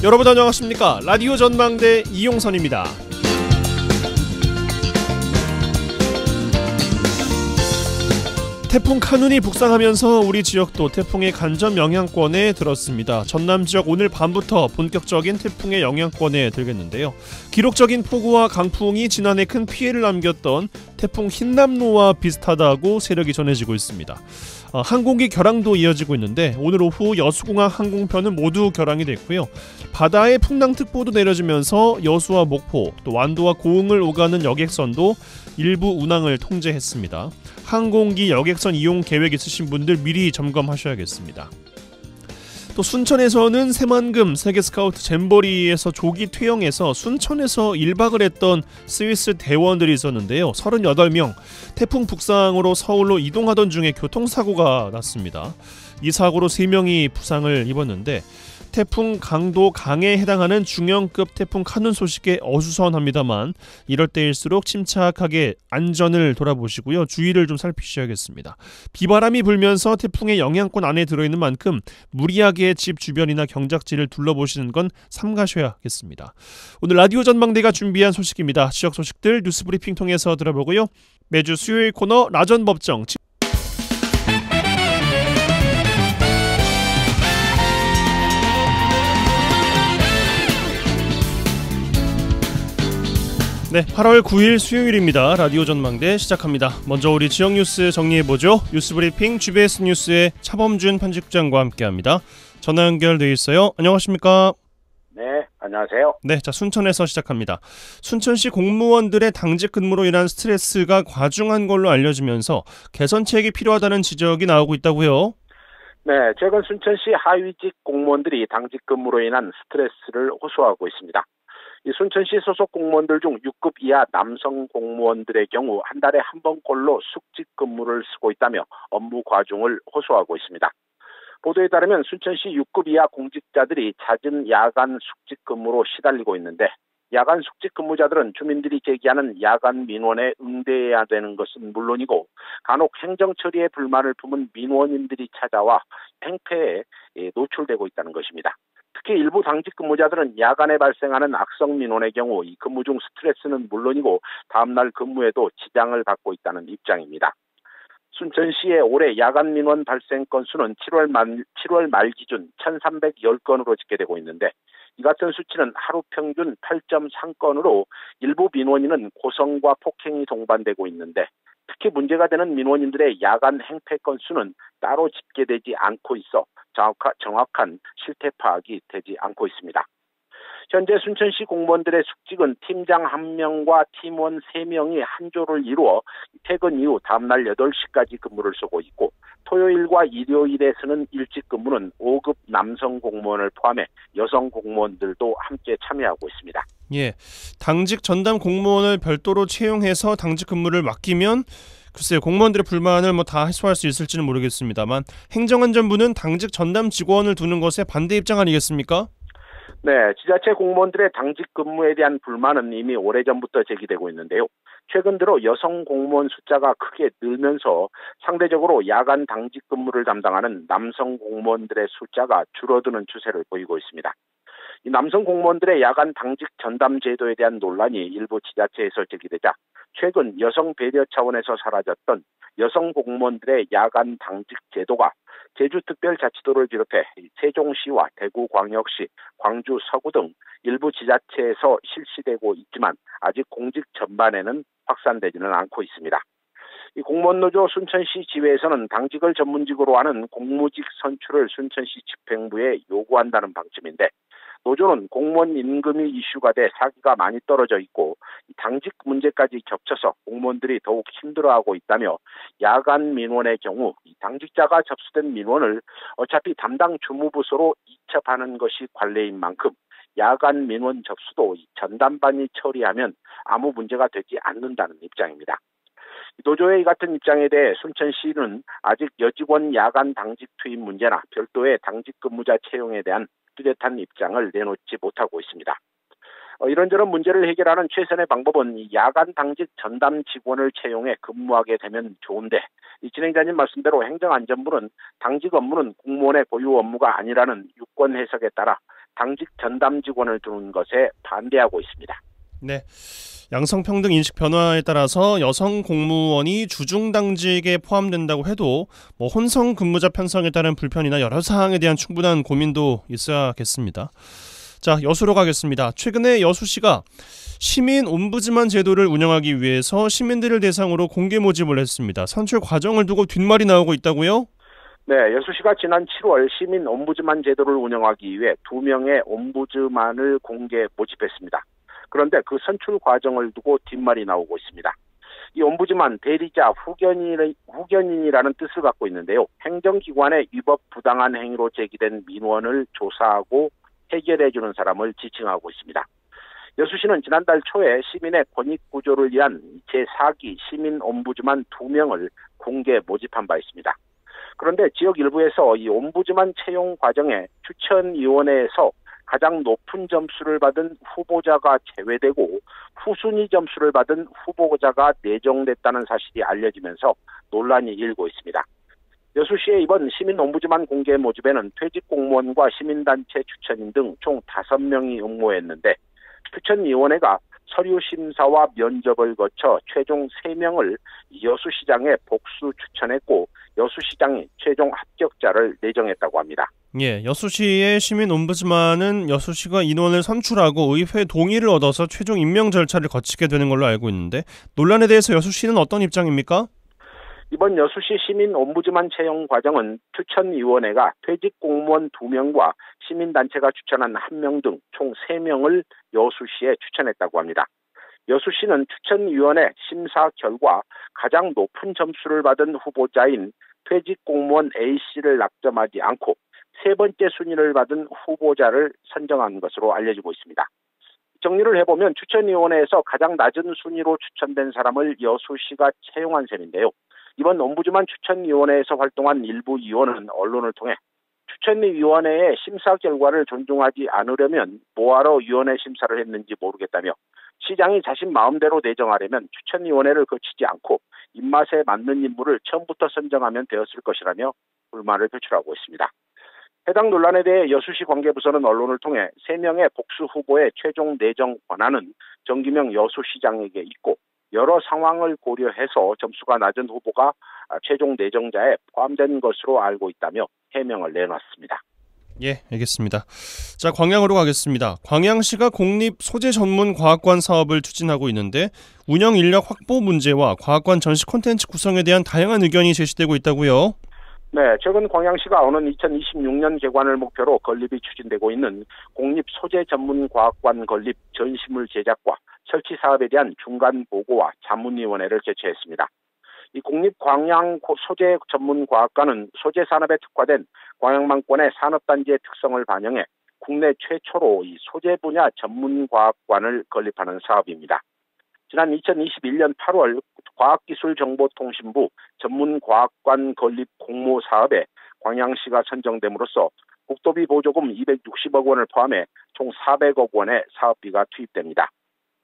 여러분 안녕하십니까? 라디오 전망대 이용선입니다. 태풍 카눈이 북상하면서 우리 지역도 태풍의 간접 영향권에 들었습니다. 전남 지역 오늘 밤부터 본격적인 태풍의 영향권에 들겠는데요. 기록적인 폭우와 강풍이 지난해 큰 피해를 남겼던 태풍 흰남노와 비슷하다고 세력이 전해지고 있습니다. 항공기 결항도 이어지고 있는데 오늘 오후 여수공항 항공편은 모두 결항이 됐고요. 바다에 풍랑특보도 내려지면서 여수와 목포, 또 완도와 고흥을 오가는 여객선도 일부 운항을 통제했습니다. 항공기 여객선 이용 계획 있으신 분들 미리 점검하셔야겠습니다. 또 순천에서는 새만금 세계스카우트 잼버리에서 조기 퇴영해서 순천에서 1박을 했던 스위스 대원들이 있었는데요. 38명, 태풍 북상으로 서울로 이동하던 중에 교통사고가 났습니다. 이 사고로 3명이 부상을 입었는데 태풍 강도 강에 해당하는 중형급 태풍 카눈 소식에 어수선합니다만 이럴 때일수록 침착하게 안전을 돌아보시고요. 주의를 좀 살피셔야겠습니다. 비바람이 불면서 태풍의 영향권 안에 들어있는 만큼 무리하게 집 주변이나 경작지를 둘러보시는 건 삼가셔야겠습니다. 오늘 라디오 전망대가 준비한 소식입니다. 지역 소식들 뉴스브리핑 통해서 들어보고요. 매주 수요일 코너 라전법정 네, 8월 9일 수요일입니다. 라디오 전망대 시작합니다. 먼저 우리 지역 뉴스 정리해보죠. 뉴스브리핑 GBS 뉴스의 차범준 편집장과 함께합니다. 전화 연결돼 있어요. 안녕하십니까? 네, 안녕하세요. 네, 자 순천에서 시작합니다. 순천시 공무원들의 당직 근무로 인한 스트레스가 과중한 걸로 알려지면서 개선책이 필요하다는 지적이 나오고 있다고요? 네, 최근 순천시 하위직 공무원들이 당직 근무로 인한 스트레스를 호소하고 있습니다. 이 순천시 소속 공무원들 중 6급 이하 남성 공무원들의 경우 한 달에 한 번꼴로 숙직 근무를 쓰고 있다며 업무 과중을 호소하고 있습니다. 보도에 따르면 순천시 6급 이하 공직자들이 잦은 야간 숙직 근무로 시달리고 있는데 야간 숙직 근무자들은 주민들이 제기하는 야간 민원에 응대해야 되는 것은 물론이고 간혹 행정 처리에 불만을 품은 민원인들이 찾아와 행패에 노출되고 있다는 것입니다. 특히 일부 당직 근무자들은 야간에 발생하는 악성 민원의 경우 이 근무 중 스트레스는 물론이고 다음날 근무에도 지장을 받고 있다는 입장입니다. 순천시의 올해 야간 민원 발생 건수는 7월 말 기준 1,310건으로 집계되고 있는데 이 같은 수치는 하루 평균 8.3건으로 일부 민원인은 고성과 폭행이 동반되고 있는데 특히 문제가 되는 민원인들의 야간 행패 건수는 따로 집계되지 않고 있어 정확한 실태 파악이 되지 않고 있습니다. 현재 순천시 공무원들의 숙직은 팀장 1명과 팀원 3명이 한 조를 이루어 퇴근 이후 다음날 8시까지 근무를 쓰고 있고 토요일과 일요일에서는 일찍 근무는 5급 남성 공무원을 포함해 여성 공무원들도 함께 참여하고 있습니다. 예, 당직 전담 공무원을 별도로 채용해서 당직 근무를 맡기면 글쎄요, 공무원들의 불만을 다 해소할 수 있을지는 모르겠습니다만 행정안전부는 당직 전담 직원을 두는 것에 반대 입장 아니겠습니까? 네, 지자체 공무원들의 당직 근무에 대한 불만은 이미 오래전부터 제기되고 있는데요. 최근 들어 여성 공무원 숫자가 크게 늘면서 상대적으로 야간 당직 근무를 담당하는 남성 공무원들의 숫자가 줄어드는 추세를 보이고 있습니다. 이 남성 공무원들의 야간 당직 전담 제도에 대한 논란이 일부 지자체에서 제기되자 최근 여성 배려 차원에서 사라졌던 여성 공무원들의 야간 당직 제도가 제주특별자치도를 비롯해 세종시와 대구광역시, 광주 서구 등 일부 지자체에서 실시되고 있지만 아직 공직 전반에는 확산되지는 않고 있습니다. 이 공무원노조 순천시 지회에서는 당직을 전문직으로 하는 공무직 선출을 순천시 집행부에 요구한다는 방침인데 노조는 공무원 임금이 이슈가 돼 사기가 많이 떨어져 있고 당직 문제까지 겹쳐서 공무원들이 더욱 힘들어하고 있다며 야간 민원의 경우 당직자가 접수된 민원을 어차피 담당 주무부서로 이첩하는 것이 관례인 만큼 야간 민원 접수도 전담반이 처리하면 아무 문제가 되지 않는다는 입장입니다. 노조의 이 같은 입장에 대해 순천시는 아직 여직원 야간 당직 투입 문제나 별도의 당직 근무자 채용에 대한 뚜렷한 입장을 내놓지 못하고 있습니다. 이런저런 문제를 해결하는 최선의 방법은 야간 당직 전담 직원을 채용해 근무하게 되면 좋은데 이 진행자님 말씀대로 행정안전부는 당직 업무는 공무원의 고유 업무가 아니라는 유권 해석에 따라 당직 전담 직원을 두는 것에 반대하고 있습니다. 네. 양성평등 인식 변화에 따라서 여성 공무원이 주중당직에 포함된다고 해도 혼성 근무자 편성에 따른 불편이나 여러 사항에 대한 충분한 고민도 있어야겠습니다. 자, 여수로 가겠습니다. 최근에 여수시가 시민 옴부즈만 제도를 운영하기 위해서 시민들을 대상으로 공개 모집을 했습니다. 선출 과정을 두고 뒷말이 나오고 있다고요? 네, 여수시가 지난 7월 시민 옴부즈만 제도를 운영하기 위해 2명의 옴부즈만을 공개 모집했습니다. 그런데 그 선출 과정을 두고 뒷말이 나오고 있습니다. 이 옴부즈만 대리자 후견인이라는 뜻을 갖고 있는데요. 행정기관의 위법 부당한 행위로 제기된 민원을 조사하고 해결해주는 사람을 지칭하고 있습니다. 여수시는 지난달 초에 시민의 권익 구조를 위한 제4기 시민 옴부즈만 2명을 공개 모집한 바 있습니다. 그런데 지역 일부에서 이 옴부즈만 채용 과정에 추천위원회에서 가장 높은 점수를 받은 후보자가 제외되고 후순위 점수를 받은 후보자가 내정됐다는 사실이 알려지면서 논란이 일고 있습니다. 여수시의 이번 시민 옴부즈만 공개 모집에는 퇴직 공무원과 시민단체 추천인 등 총 5명이 응모했는데 추천위원회가 서류 심사와 면접을 거쳐 최종 3명을 여수시장에 복수 추천했고 여수시장이 최종 합격자를 내정했다고 합니다. 예, 여수시의 시민 옴부즈만은 여수시가 인원을 선출하고 의회 동의를 얻어서 최종 임명 절차를 거치게 되는 걸로 알고 있는데 논란에 대해서 여수시는 어떤 입장입니까? 이번 여수시 시민 옴부즈만 채용 과정은 추천위원회가 퇴직 공무원 2명과 시민단체가 추천한 1명 등 총 3명을 여수시에 추천했다고 합니다. 여수시는 추천위원회 심사 결과 가장 높은 점수를 받은 후보자인 퇴직 공무원 A씨를 낙점하지 않고 3번째 순위를 받은 후보자를 선정한 것으로 알려지고 있습니다. 정리를 해보면 추천위원회에서 가장 낮은 순위로 추천된 사람을 여수시가 채용한 셈인데요. 이번 옴부즈만 추천위원회에서 활동한 일부 위원은 언론을 통해 추천위원회의 심사 결과를 존중하지 않으려면 뭐하러 위원회 심사를 했는지 모르겠다며 시장이 자신 마음대로 내정하려면 추천위원회를 거치지 않고 입맛에 맞는 인물을 처음부터 선정하면 되었을 것이라며 불만을 표출하고 있습니다. 해당 논란에 대해 여수시 관계부서는 언론을 통해 3명의 복수 후보의 최종 내정 권한은 정기명 여수시장에게 있고 여러 상황을 고려해서 점수가 낮은 후보가 최종 내정자에 포함된 것으로 알고 있다며 해명을 내놨습니다. 예, 알겠습니다. 자, 광양으로 가겠습니다. 광양시가 공립 소재전문과학관 사업을 추진하고 있는데 운영 인력 확보 문제와 과학관 전시 콘텐츠 구성에 대한 다양한 의견이 제시되고 있다고요? 네, 최근 광양시가 오는 2026년 개관을 목표로 건립이 추진되고 있는 공립 소재전문과학관 건립 전시물 제작과 설치 사업에 대한 중간 보고와 자문위원회를 개최했습니다. 이 공립 광양 소재 전문과학관은 소재 산업에 특화된 광양만권의 산업단지의 특성을 반영해 국내 최초로 이 소재 분야 전문과학관을 건립하는 사업입니다. 지난 2021년 8월 과학기술정보통신부 전문과학관 건립 공모 사업에 광양시가 선정됨으로써 국도비 보조금 260억 원을 포함해 총 400억 원의 사업비가 투입됩니다.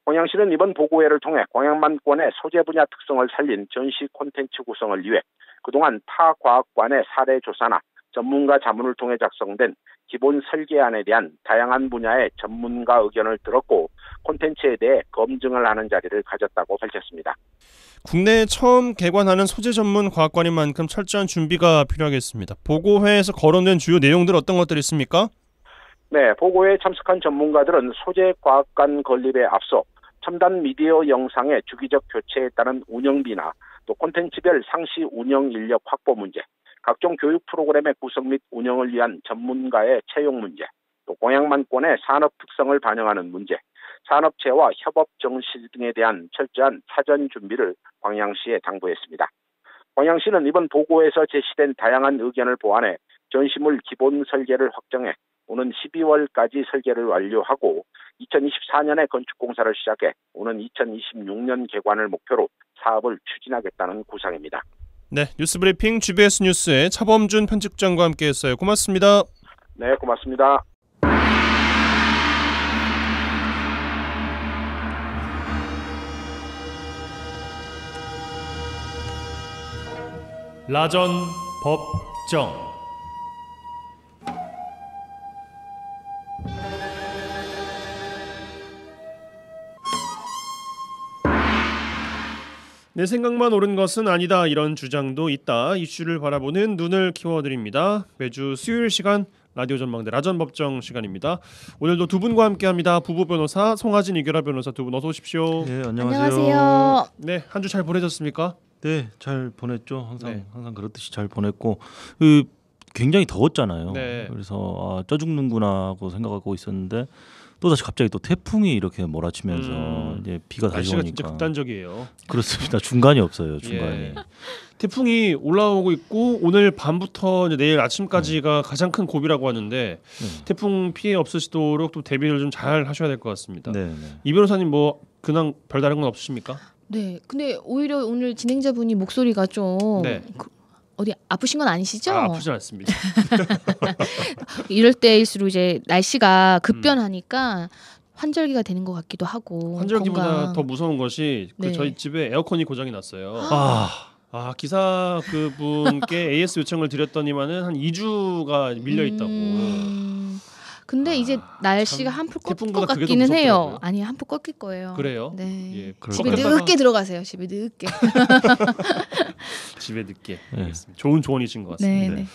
광양시는 이번 보고회를 통해 광양만권의 소재 분야 특성을 살린 전시 콘텐츠 구성을 위해 그동안 타 과학관의 사례 조사나 전문가 자문을 통해 작성된 기본 설계안에 대한 다양한 분야의 전문가 의견을 들었고 콘텐츠에 대해 검증을 하는 자리를 가졌다고 밝혔습니다. 국내에 처음 개관하는 소재 전문 과학관인 만큼 철저한 준비가 필요하겠습니다. 보고회에서 거론된 주요 내용들 어떤 것들이 있습니까? 네, 보고회에 참석한 전문가들은 소재 과학관 건립에 앞서 첨단 미디어 영상의 주기적 교체에 따른 운영비나 또 콘텐츠별 상시 운영 인력 확보 문제, 각종 교육 프로그램의 구성 및 운영을 위한 전문가의 채용 문제, 또 광양만권의 산업 특성을 반영하는 문제, 산업체와 협업 정시 등에 대한 철저한 사전 준비를 광양시에 당부했습니다. 광양시는 이번 보고에서 제시된 다양한 의견을 보완해 전시물 기본 설계를 확정해 오는 12월까지 설계를 완료하고 2024년에 건축공사를 시작해 오는 2026년 개관을 목표로 사업을 추진하겠다는 구상입니다. 네, 뉴스브리핑 GBS 뉴스의 차범준 편집장과 함께했어요. 고맙습니다. 네, 고맙습니다. 라전 법정 내 생각만 옳은 것은 아니다. 이런 주장도 있다. 이슈를 바라보는 눈을 키워드립니다. 매주 수요일 시간 라디오 전망대 라전법정 시간입니다. 오늘도 두 분과 함께합니다. 부부 변호사 송하진 이결하 변호사 두 분 어서 오십시오. 네, 안녕하세요. 네, 한 주 잘 보내셨습니까? 네, 잘 보냈죠. 네. 항상 그렇듯이 잘 보냈고 굉장히 더웠잖아요. 네. 그래서 쪄 죽는구나 하고 생각하고 있었는데 또 다시 갑자기 또 태풍이 이렇게 몰아치면서 이제 비가 다시 날씨가 오니까 진짜 극단적이에요. 그렇습니다. 중간이 없어요. 중간이. 예. 태풍이 올라오고 있고 오늘 밤부터 이제 내일 아침까지가 가장 큰 고비라고 하는데 태풍 피해 없으시도록 또 대비를 좀 잘 하셔야 될 것 같습니다. 네, 네. 이 변호사님 뭐 근황 별다른 건 없으십니까? 네, 근데 오히려 오늘 진행자분이 목소리가 좀 네. 어디 아프신 건 아니시죠? 아프지 않습니다. 이럴 때일수록 이제 날씨가 급변하니까 환절기가 되는 것 같기도 하고. 환절기보다 건강. 더 무서운 것이 네. 저희 집에 에어컨이 고장이 났어요. 아, 기사 그분께 AS 요청을 드렸더니만은 한 2주가 밀려 있다고. 근데 이제 날씨가 한풀 꺾일 태풍보다 것 그게 더 같기는 해요. 무섭더라고요. 아니 한풀 꺾일 거예요. 그래요? 네. 예, 집에 그럴까요? 늦게 들어가세요. 집에 늦게. 집에 늦게. 네. 알겠습니다. 좋은 조언이신 것 같습니다. 네.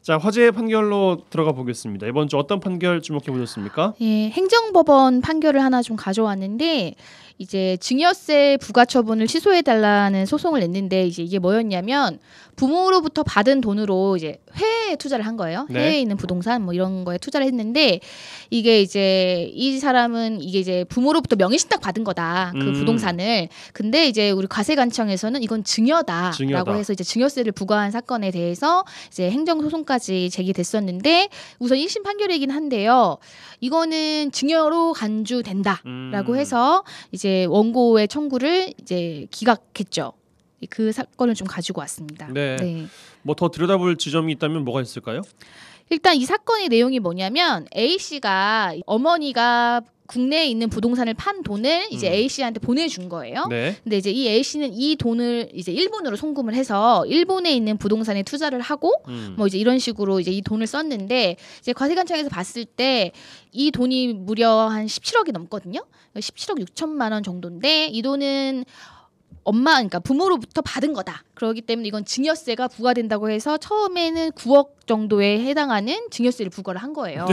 자, 화제의 판결로 들어가 보겠습니다. 이번 주 어떤 판결 주목해 보셨습니까? 예, 행정법원 판결을 하나 좀 가져왔는데 이제 증여세 부과 처분을 취소해 달라는 소송을 냈는데 이제 이게 뭐였냐면 부모로부터 받은 돈으로 이제 해외에 투자를 한 거예요. 네. 해외에 있는 부동산 뭐 이런 거에 투자를 했는데 이게 이제 이 사람은 이게 이제 부모로부터 명의신탁 받은 거다. 그 부동산을. 근데 이제 우리 과세관청에서는 이건 증여다라고 증여다. 해서 이제 증여세를 부과한 사건에 대해서 이제 행정소송까지 제기됐었는데 우선 1심 판결이긴 한데요. 이거는 증여로 간주된다라고 해서 이제 원고의 청구를 이제 기각했죠. 그 사건을 좀 가지고 왔습니다. 네. 뭐 더 들여다볼 지점이 있다면 뭐가 있을까요? 일단 이 사건의 내용이 뭐냐면 A 씨가 어머니가 국내에 있는 부동산을 판 돈을 이제 A 씨한테 보내준 거예요. 네. 근데 이제 이 A 씨는 이 돈을 이제 일본으로 송금을 해서 일본에 있는 부동산에 투자를 하고 뭐 이제 이런 식으로 이제 이 돈을 썼는데 이제 과세관청에서 봤을 때 이 돈이 무려 한 17억이 넘거든요. 17억 6천만 원 정도인데 이 돈은 그러니까 부모로부터 받은 거다. 그렇기 때문에 이건 증여세가 부과된다고 해서 처음에는 9억 정도에 해당하는 증여세를 부과를 한 거예요.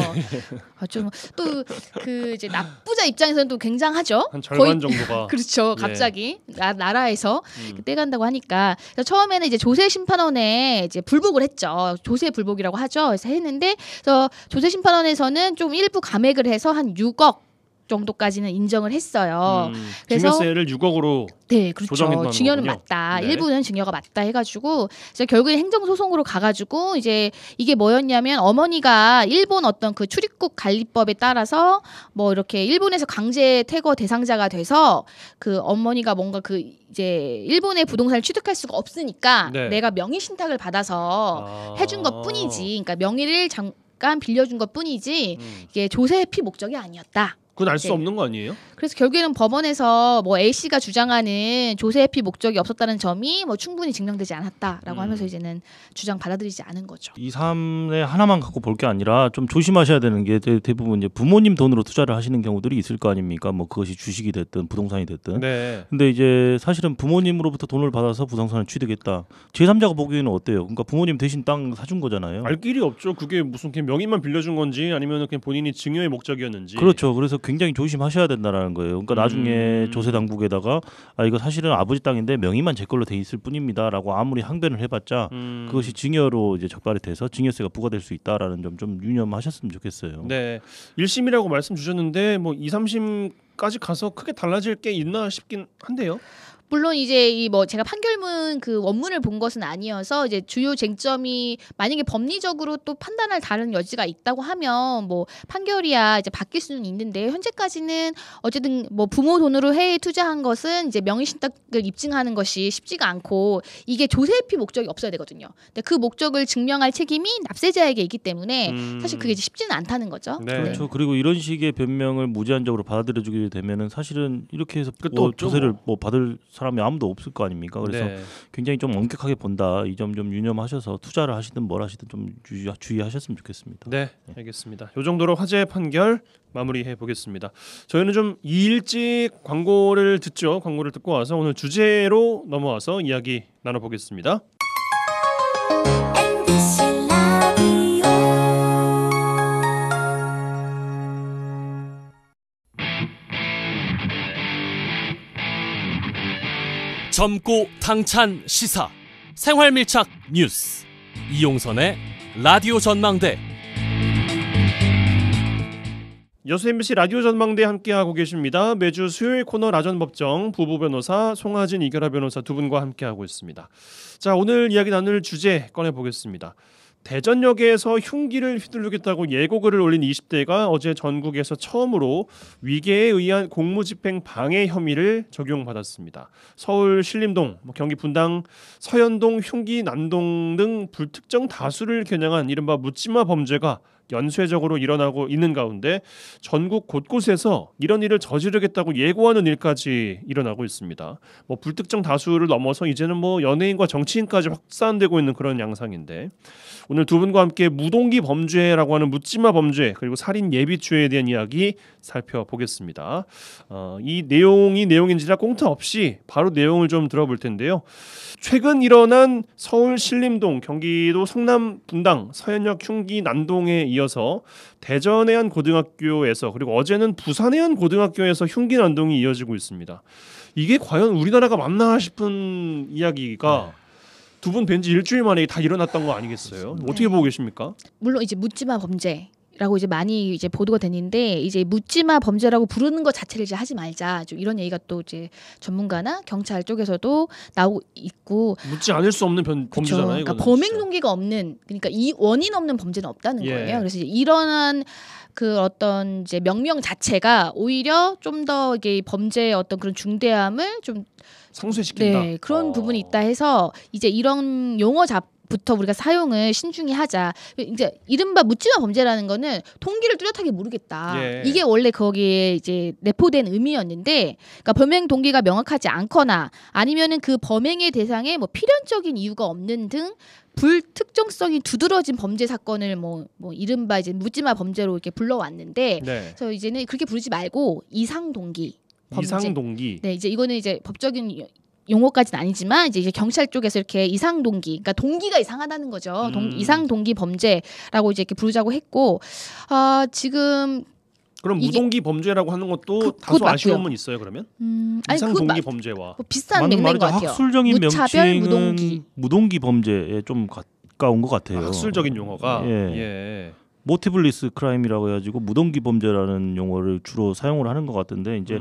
좀 또 그 이제 납부자 입장에서는 또 굉장하죠. 한 절반 정도가. 그렇죠. 갑자기 나라에서 떼간다고 하니까 그래서 처음에는 이제 조세 심판원에 이제 불복을 했죠. 조세 불복이라고 하죠. 그래서 했는데 그래서 조세 심판원에서는 좀 일부 감액을 해서 한 6억 정도까지는 인정을 했어요. 그래서 증여세를 6억으로 네, 그렇죠. 조정했다는 증여는 거군요. 맞다. 네. 일부는 증여가 맞다 해가지고 이제 결국에 행정소송으로 가가지고 이제 이게 뭐였냐면 어머니가 일본 어떤 그 출입국 관리법에 따라서 뭐 이렇게 일본에서 강제 퇴거 대상자가 돼서 그 어머니가 뭔가 그 이제 일본의 부동산을 취득할 수가 없으니까 네. 내가 명의 신탁을 받아서 해준 것 뿐이지. 그러니까 명의를 잠깐 빌려준 것 뿐이지 이게 조세 회피 목적이 아니었다. 그건 알 수 네. 없는 거 아니에요? 그래서 결국에는 법원에서 뭐 A 씨가 주장하는 조세 회피 목적이 없었다는 점이 뭐 충분히 증명되지 않았다라고 하면서 이제는 주장 받아들이지 않은 거죠. 2, 3에 하나만 갖고 볼 게 아니라 좀 조심하셔야 되는 게 대부분 이제 부모님 돈으로 투자를 하시는 경우들이 있을 거 아닙니까? 뭐 그것이 주식이 됐든 부동산이 됐든. 네. 근데 이제 사실은 부모님으로부터 돈을 받아서 부동산을 취득했다. 제3자가 보기에는 어때요? 그러니까 부모님 대신 땅 사준 거잖아요. 알 길이 없죠. 그게 무슨 그냥 명의만 빌려준 건지 아니면 그냥 본인이 증여의 목적이었는지. 그렇죠. 그래서 굉장히 조심하셔야 된다라는 거예요. 그러니까 나중에 조세 당국에다가 이거 사실은 아버지 땅인데 명의만 제 걸로 돼 있을 뿐입니다라고 아무리 항변을 해봤자 그것이 증여로 이제 적발이 돼서 증여세가 부과될 수 있다라는 점 좀 유념하셨으면 좋겠어요. 네. 1심이라고 말씀 주셨는데 뭐 2, 3심까지 가서 크게 달라질 게 있나 싶긴 한데요. 물론 이제 이 뭐 제가 판결문 그 원문을 본 것은 아니어서 이제 주요 쟁점이 만약에 법리적으로 또 판단할 다른 여지가 있다고 하면 뭐 판결이야 이제 바뀔 수는 있는데 현재까지는 어쨌든 뭐 부모 돈으로 해외에 투자한 것은 이제 명의신탁을 입증하는 것이 쉽지가 않고 이게 조세회피 목적이 없어야 되거든요. 근데 그 목적을 증명할 책임이 납세자에게 있기 때문에 사실 그게 이제 쉽지는 않다는 거죠. 네. 그렇죠. 그리고 이런 식의 변명을 무제한적으로 받아들여주게 되면은 사실은 이렇게 해서 끝도 뭐 없죠, 조세를 뭐. 뭐 받을 사람이 아무도 없을 거 아닙니까? 그래서 네. 굉장히 좀 엄격하게 본다. 이 점 좀 유념하셔서 투자를 하시든 뭘 하시든 좀 주의하셨으면 좋겠습니다. 네, 알겠습니다. 이 정도로 화제 판결 마무리해 보겠습니다. 저희는 좀 일찍 광고를 듣죠. 광고를 듣고 와서 오늘 주제로 넘어와서 이야기 나눠보겠습니다. MBC 라디오 젊고 당찬 시사 생활밀착 뉴스 이용선의 라디오 전망대. 여수 MBC 라디오 전망대 함께하고 계십니다. 매주 수요일 코너 라전법정 부부 변호사 송하진 이결하 변호사 두 분과 함께하고 있습니다. 자, 오늘 이야기 나눌 주제 꺼내보겠습니다. 대전역에서 흉기를 휘두르겠다고 예고글을 올린 20대가 어제 전국에서 처음으로 위계에 의한 공무집행 방해 혐의를 적용받았습니다. 서울 신림동, 경기 분당, 서현동, 흉기, 난동 등 불특정 다수를 겨냥한 이른바 묻지마 범죄가 연쇄적으로 일어나고 있는 가운데 전국 곳곳에서 이런 일을 저지르겠다고 예고하는 일까지 일어나고 있습니다. 불특정 다수를 넘어서 이제는 연예인과 정치인까지 확산되고 있는 그런 양상인데 오늘 두 분과 함께 무동기 범죄라고 하는 묻지마 범죄 그리고 살인 예비죄에 대한 이야기 살펴보겠습니다. 이 내용이 내용인지라 꽁트 없이 바로 내용을 좀 들어볼 텐데요. 최근 일어난 서울 신림동, 경기도 성남 분당, 서현역 흉기 난동에 이어서 대전의 한 고등학교에서 그리고 어제는 부산의 한 고등학교에서 흉기 난동이 이어지고 있습니다. 이게 과연 우리나라가 맞나 싶은 이야기가 두 분 뵌 지 일주일 만에 다 일어났던 거 아니겠어요? 어떻게 보고 계십니까? 물론 이제 묻지마 범죄라고 이제 많이 이제 보도가 됐는데 이제 묻지마 범죄라고 부르는 것 자체를 이제 하지 말자. 좀 이런 얘기가 또 이제 전문가나 경찰 쪽에서도 나오고 있고 묻지 않을 수 없는 범죄잖아요. 그러니까 범행 동기가 없는 그러니까 이 원인 없는 범죄는 없다는 거예요. 그래서 이제 일어난 그 어떤 이제 명명 자체가 오히려 좀 더 이게 범죄의 어떤 그런 중대함을 좀 상쇄시킨다. 네, 그런 부분이 있다 해서 이제 이런 용어부터 우리가 사용을 신중히 하자. 이제 이른바 묻지마 범죄라는 거는 동기를 뚜렷하게 모르겠다. 이게 원래 거기에 이제 내포된 의미였는데, 그러니까 범행 동기가 명확하지 않거나 아니면은 그 범행의 대상에 필연적인 이유가 없는 등 불특정성이 두드러진 범죄 사건을 이른바 이제 묻지마 범죄로 이렇게 불러왔는데, 그래서 이제는 그렇게 부르지 말고 이상 동기. 범죄. 이상 동기. 네, 이제 이거는 이제 법적인 용어까지는 아니지만 이제 경찰 쪽에서 이렇게 이상 동기, 그러니까 동기가 이상하다는 거죠. 이상 동기 범죄라고 이제 이렇게 부르자고 했고, 지금 그럼 무동기 범죄라고 하는 것도 다소 아쉬움은 있어요. 그러면 이상 동기 범죄와 비슷한 맥락인 것 같아요. 학술적인 무차별, 명칭은 무동기 범죄에 좀 가까운 것 같아요. 학술적인 용어가 모티블리스 크라임이라고 해가지고 무동기 범죄라는 용어를 주로 사용을 하는 것 같은데 이제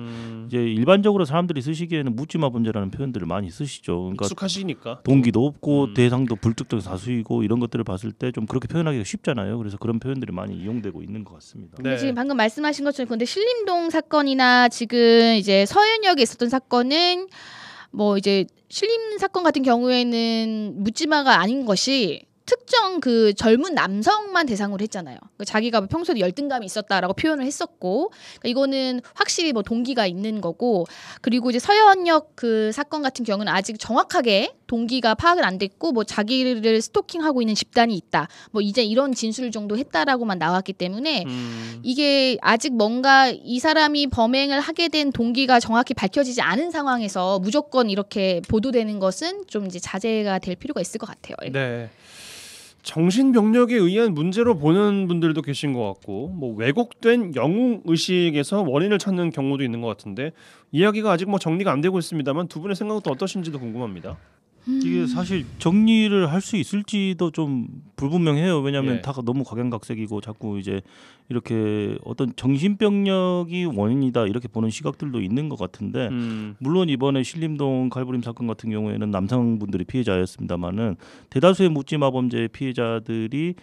일반적으로 사람들이 쓰시기에는 묻지마 범죄라는 표현들을 많이 쓰시죠. 그러니까 익숙하시니까 동기도 없고 대상도 불특정 다수이고 이런 것들을 봤을 때 좀 그렇게 표현하기가 쉽잖아요. 그래서 그런 표현들이 많이 이용되고 있는 것 같습니다. 네. 지금 방금 말씀하신 것처럼 근데 신림동 사건이나 지금 이제 서현역에 있었던 사건은 이제 신림 사건 같은 경우에는 묻지마가 아닌 것이 특정 그 젊은 남성만 대상으로 했잖아요. 자기가 평소에 열등감이 있었다라고 표현을 했었고, 그러니까 이거는 확실히 동기가 있는 거고, 그리고 이제 서현역 그 사건 같은 경우는 아직 정확하게 동기가 파악은 안 됐고, 자기를 스토킹하고 있는 집단이 있다, 이제 이런 진술 정도 했다라고만 나왔기 때문에 이게 아직 뭔가 이 사람이 범행을 하게 된 동기가 정확히 밝혀지지 않은 상황에서 무조건 이렇게 보도되는 것은 좀 이제 자제가 될 필요가 있을 것 같아요. 네. 정신병력에 의한 문제로 보는 분들도 계신 것 같고 왜곡된 영웅 의식에서 원인을 찾는 경우도 있는 것 같은데 이야기가 아직 정리가 안 되고 있습니다만 두 분의 생각도 어떠신지도 궁금합니다. 이게 사실 정리를 할 수 있을지도 좀 불분명해요. 왜냐하면 다 너무 각양각색이고 자꾸 이제 이렇게 어떤 정신병력이 원인이다 이렇게 보는 시각들도 있는 것 같은데 물론 이번에 신림동 칼부림 사건 같은 경우에는 남성분들이 피해자였습니다만은 대다수의 묻지마 범죄 피해자들이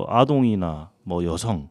아동이나 여성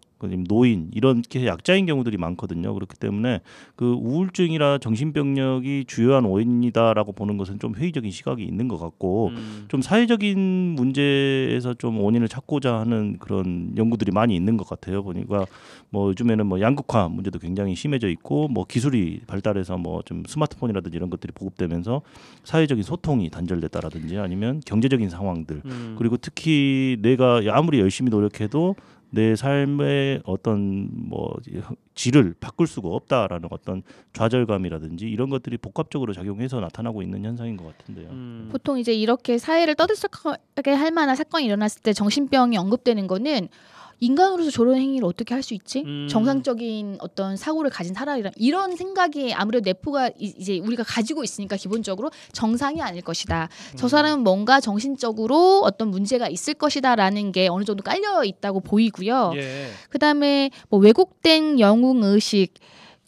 노인 이렇게 약자인 경우들이 많거든요. 그렇기 때문에 그 우울증이나 정신병력이 주요한 원인이다라고 보는 것은 좀 회의적인 시각이 있는 것 같고 좀 사회적인 문제에서 좀 원인을 찾고자 하는 그런 연구들이 많이 있는 것 같아요. 보니까 뭐 요즘에는 뭐 양극화 문제도 굉장히 심해져 있고 뭐 기술이 발달해서 뭐 좀 스마트폰이라든지 이런 것들이 보급되면서 사회적인 소통이 단절됐다라든지 아니면 경제적인 상황들 그리고 특히 내가 아무리 열심히 노력해도 내 삶의 어떤 뭐 질을 바꿀 수가 없다라는 어떤 좌절감이라든지 이런 것들이 복합적으로 작용해서 나타나고 있는 현상인 것 같은데요. 보통 이제 이렇게 사회를 떠들썩하게 할 만한 사건이 일어났을 때 정신병이 언급되는 거는 인간으로서 저런 행위를 어떻게 할 수 있지? 정상적인 어떤 사고를 가진 사람이란 이런 생각이 아무래도 내포가 이제 우리가 가지고 있으니까 기본적으로 정상이 아닐 것이다. 저 사람은 뭔가 정신적으로 어떤 문제가 있을 것이다라는 게 어느 정도 깔려 있다고 보이고요. 예. 그다음에 뭐 왜곡된 영웅 의식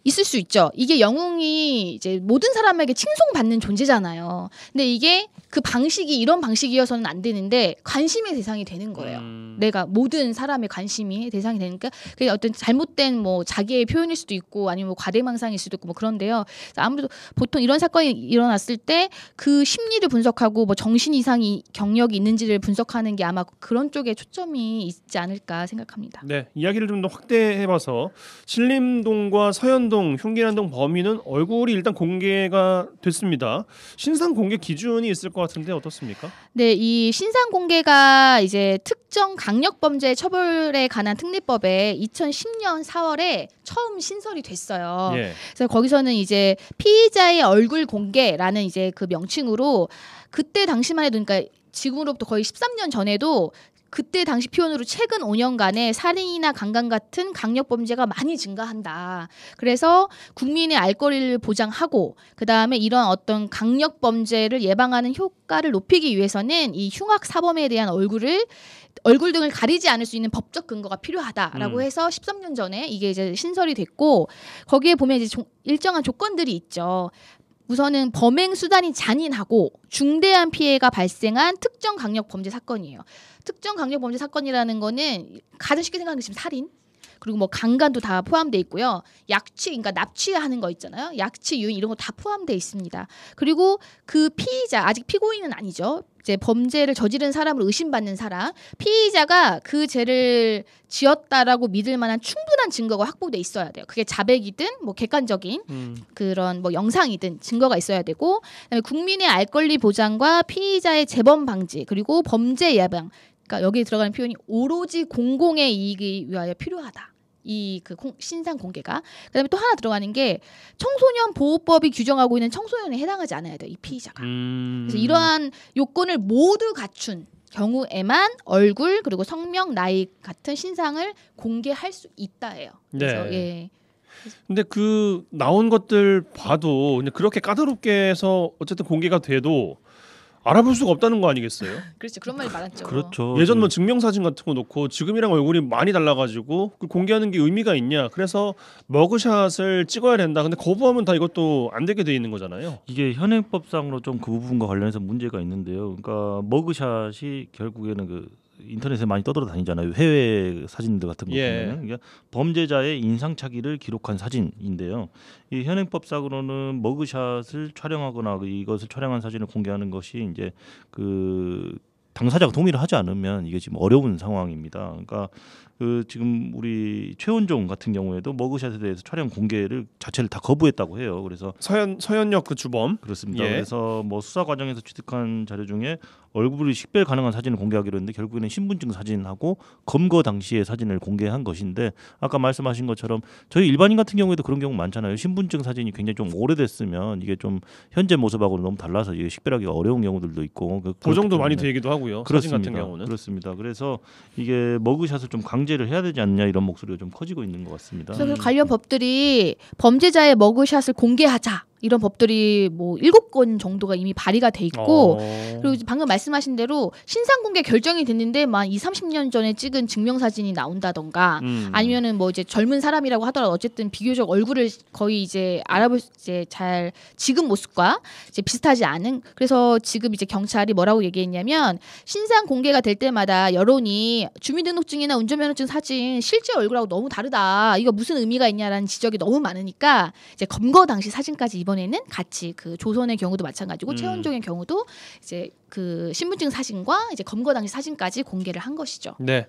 있을 수 있죠. 이게 영웅이 이제 모든 사람에게 칭송받는 존재잖아요. 근데 이게 그 방식이 이런 방식이어서는 안 되는데 관심의 대상이 되는 거예요. 내가 모든 사람의 관심이 대상이 되니까 그게 어떤 잘못된 뭐 자기의 표현일 수도 있고 아니면 뭐 과대망상일 수도 있고 뭐 그런데요. 아무래도 보통 이런 사건이 일어났을 때 그 심리를 분석하고 뭐 정신 이상이 경력이 있는지를 분석하는 게 아마 그런 쪽에 초점이 있지 않을까 생각합니다. 네, 이야기를 좀 더 확대해봐서 신림동과 서현동, 흉기난동 범인은 얼굴이 일단 공개가 됐습니다. 신상 공개 기준이 있을 것 같은데 어떻습니까? 네, 이 신상 공개가 이제 특정 강력범죄 처벌에 관한 특례법에 2010년 4월에 처음 신설이 됐어요. 예. 그래서 거기서는 이제 피의자의 얼굴 공개라는 이제 그 명칭으로 그때 당시만 해도 그러니까 지금으로부터 거의 13년 전에도 그때 당시 표현으로 최근 5년간에 살인이나 강간 같은 강력범죄가 많이 증가한다. 그래서 국민의 알 권리를 보장하고 그다음에 이런 어떤 강력범죄를 예방하는 효과를 높이기 위해서는 이 흉악사범에 대한 얼굴 등을 가리지 않을 수 있는 법적 근거가 필요하다라고 해서 13년 전에 이게 이제 신설이 됐고 거기에 보면 이제 일정한 조건들이 있죠. 우선은 범행 수단이 잔인하고 중대한 피해가 발생한 특정 강력범죄 사건이에요. 특정 강력범죄 사건이라는 거는 가장 쉽게 생각하는 게 지금 살인 그리고 뭐 강간도 다 포함되어 있고요. 약취, 그러니까 납치하는 거 있잖아요. 약취, 유인 이런 거 다 포함되어 있습니다. 그리고 그 피의자, 아직 피고인은 아니죠. 이제 범죄를 저지른 사람을 의심받는 사람, 피의자가 그 죄를 지었다라고 믿을 만한 충분한 증거가 확보돼 있어야 돼요. 그게 자백이든 뭐 객관적인 그런 뭐 영상이든 증거가 있어야 되고, 그다음에 국민의 알 권리 보장과 피의자의 재범 방지 그리고 범죄 예방. 그러니까 여기에 들어가는 표현이 오로지 공공의 이익을 위하여 필요하다. 이 그 신상 공개가. 그다음에 또 하나 들어가는 게 청소년 보호법이 규정하고 있는 청소년에 해당하지 않아야 돼요. 이 피의자가. 그래서 이러한 요건을 모두 갖춘 경우에만 얼굴 그리고 성명, 나이 같은 신상을 공개할 수 있다예요. 그래서 네. 예. 근데 그 나온 것들 봐도 그냥 그렇게 까다롭게 해서 어쨌든 공개가 돼도 알아볼 수가 없다는 거 아니겠어요? 그렇죠. 그런 말 많았죠. 그렇죠. 예전 뭐 증명사진 같은 거 놓고 지금이랑 얼굴이 많이 달라가지고 그 공개하는 게 의미가 있냐? 그래서 머그샷을 찍어야 된다. 근데 거부하면 다 이것도 안 되게 돼 있는 거잖아요. 이게 현행법상으로 좀 그 부분과 관련해서 문제가 있는데요. 그러니까 머그샷이 결국에는 그 인터넷에 많이 떠돌아다니잖아요. 해외 사진들 같은 거 예. 보면 그러니까 범죄자의 인상착의를 기록한 사진인데요. 이 현행법상으로는 머그샷을 촬영하거나 이것을 촬영한 사진을 공개하는 것이 이제 그 당사자가 동의를 하지 않으면 이게 지금 어려운 상황입니다. 그러니까 그 지금 우리 최원종 같은 경우에도 머그샷에 대해서 촬영 공개를 자체를 다 거부했다고 해요. 그래서 서현역 그 주범. 그렇습니다. 예. 그래서 뭐 수사 과정에서 취득한 자료 중에 얼굴이 식별 가능한 사진을 공개하기로 했는데 결국에는 신분증 사진하고 검거 당시의 사진을 공개한 것인데 아까 말씀하신 것처럼 저희 일반인 같은 경우에도 그런 경우 많잖아요. 신분증 사진이 굉장히 좀 오래됐으면 이게 좀 현재 모습하고는 너무 달라서 이게 식별하기 어려운 경우들도 있고 고정도 많이 되기도 하고요. 그렇습니다. 사진 같은 경우는. 그렇습니다. 그래서 이게 머그샷을 좀 강제를 해야 되지 않냐 이런 목소리가 좀 커지고 있는 것 같습니다. 그래서 관련 법들이 범죄자의 머그샷을 공개하자. 이런 법들이 뭐 7건 정도가 이미 발의가 돼 있고 그리고 방금 말씀하신 대로 신상 공개 결정이 됐는데 막 30년 전에 찍은 증명사진이 나온다던가 아니면은 뭐 이제 젊은 사람이라고 하더라도 어쨌든 비교적 얼굴을 거의 이제 알아볼 이제 잘 지금 모습과 이제 비슷하지 않은 그래서 지금 이제 경찰이 뭐라고 얘기했냐면 신상 공개가 될 때마다 여론이 주민등록증이나 운전면허증 사진 실제 얼굴하고 너무 다르다. 이거 무슨 의미가 있냐라는 지적이 너무 많으니까 이제 검거 당시 사진까지 이번에는 같이 그 조선의 경우도 마찬가지고 최원종의 경우도 이제 그 신분증 사진과 이제 검거 당시 사진까지 공개를 한 것이죠. 네.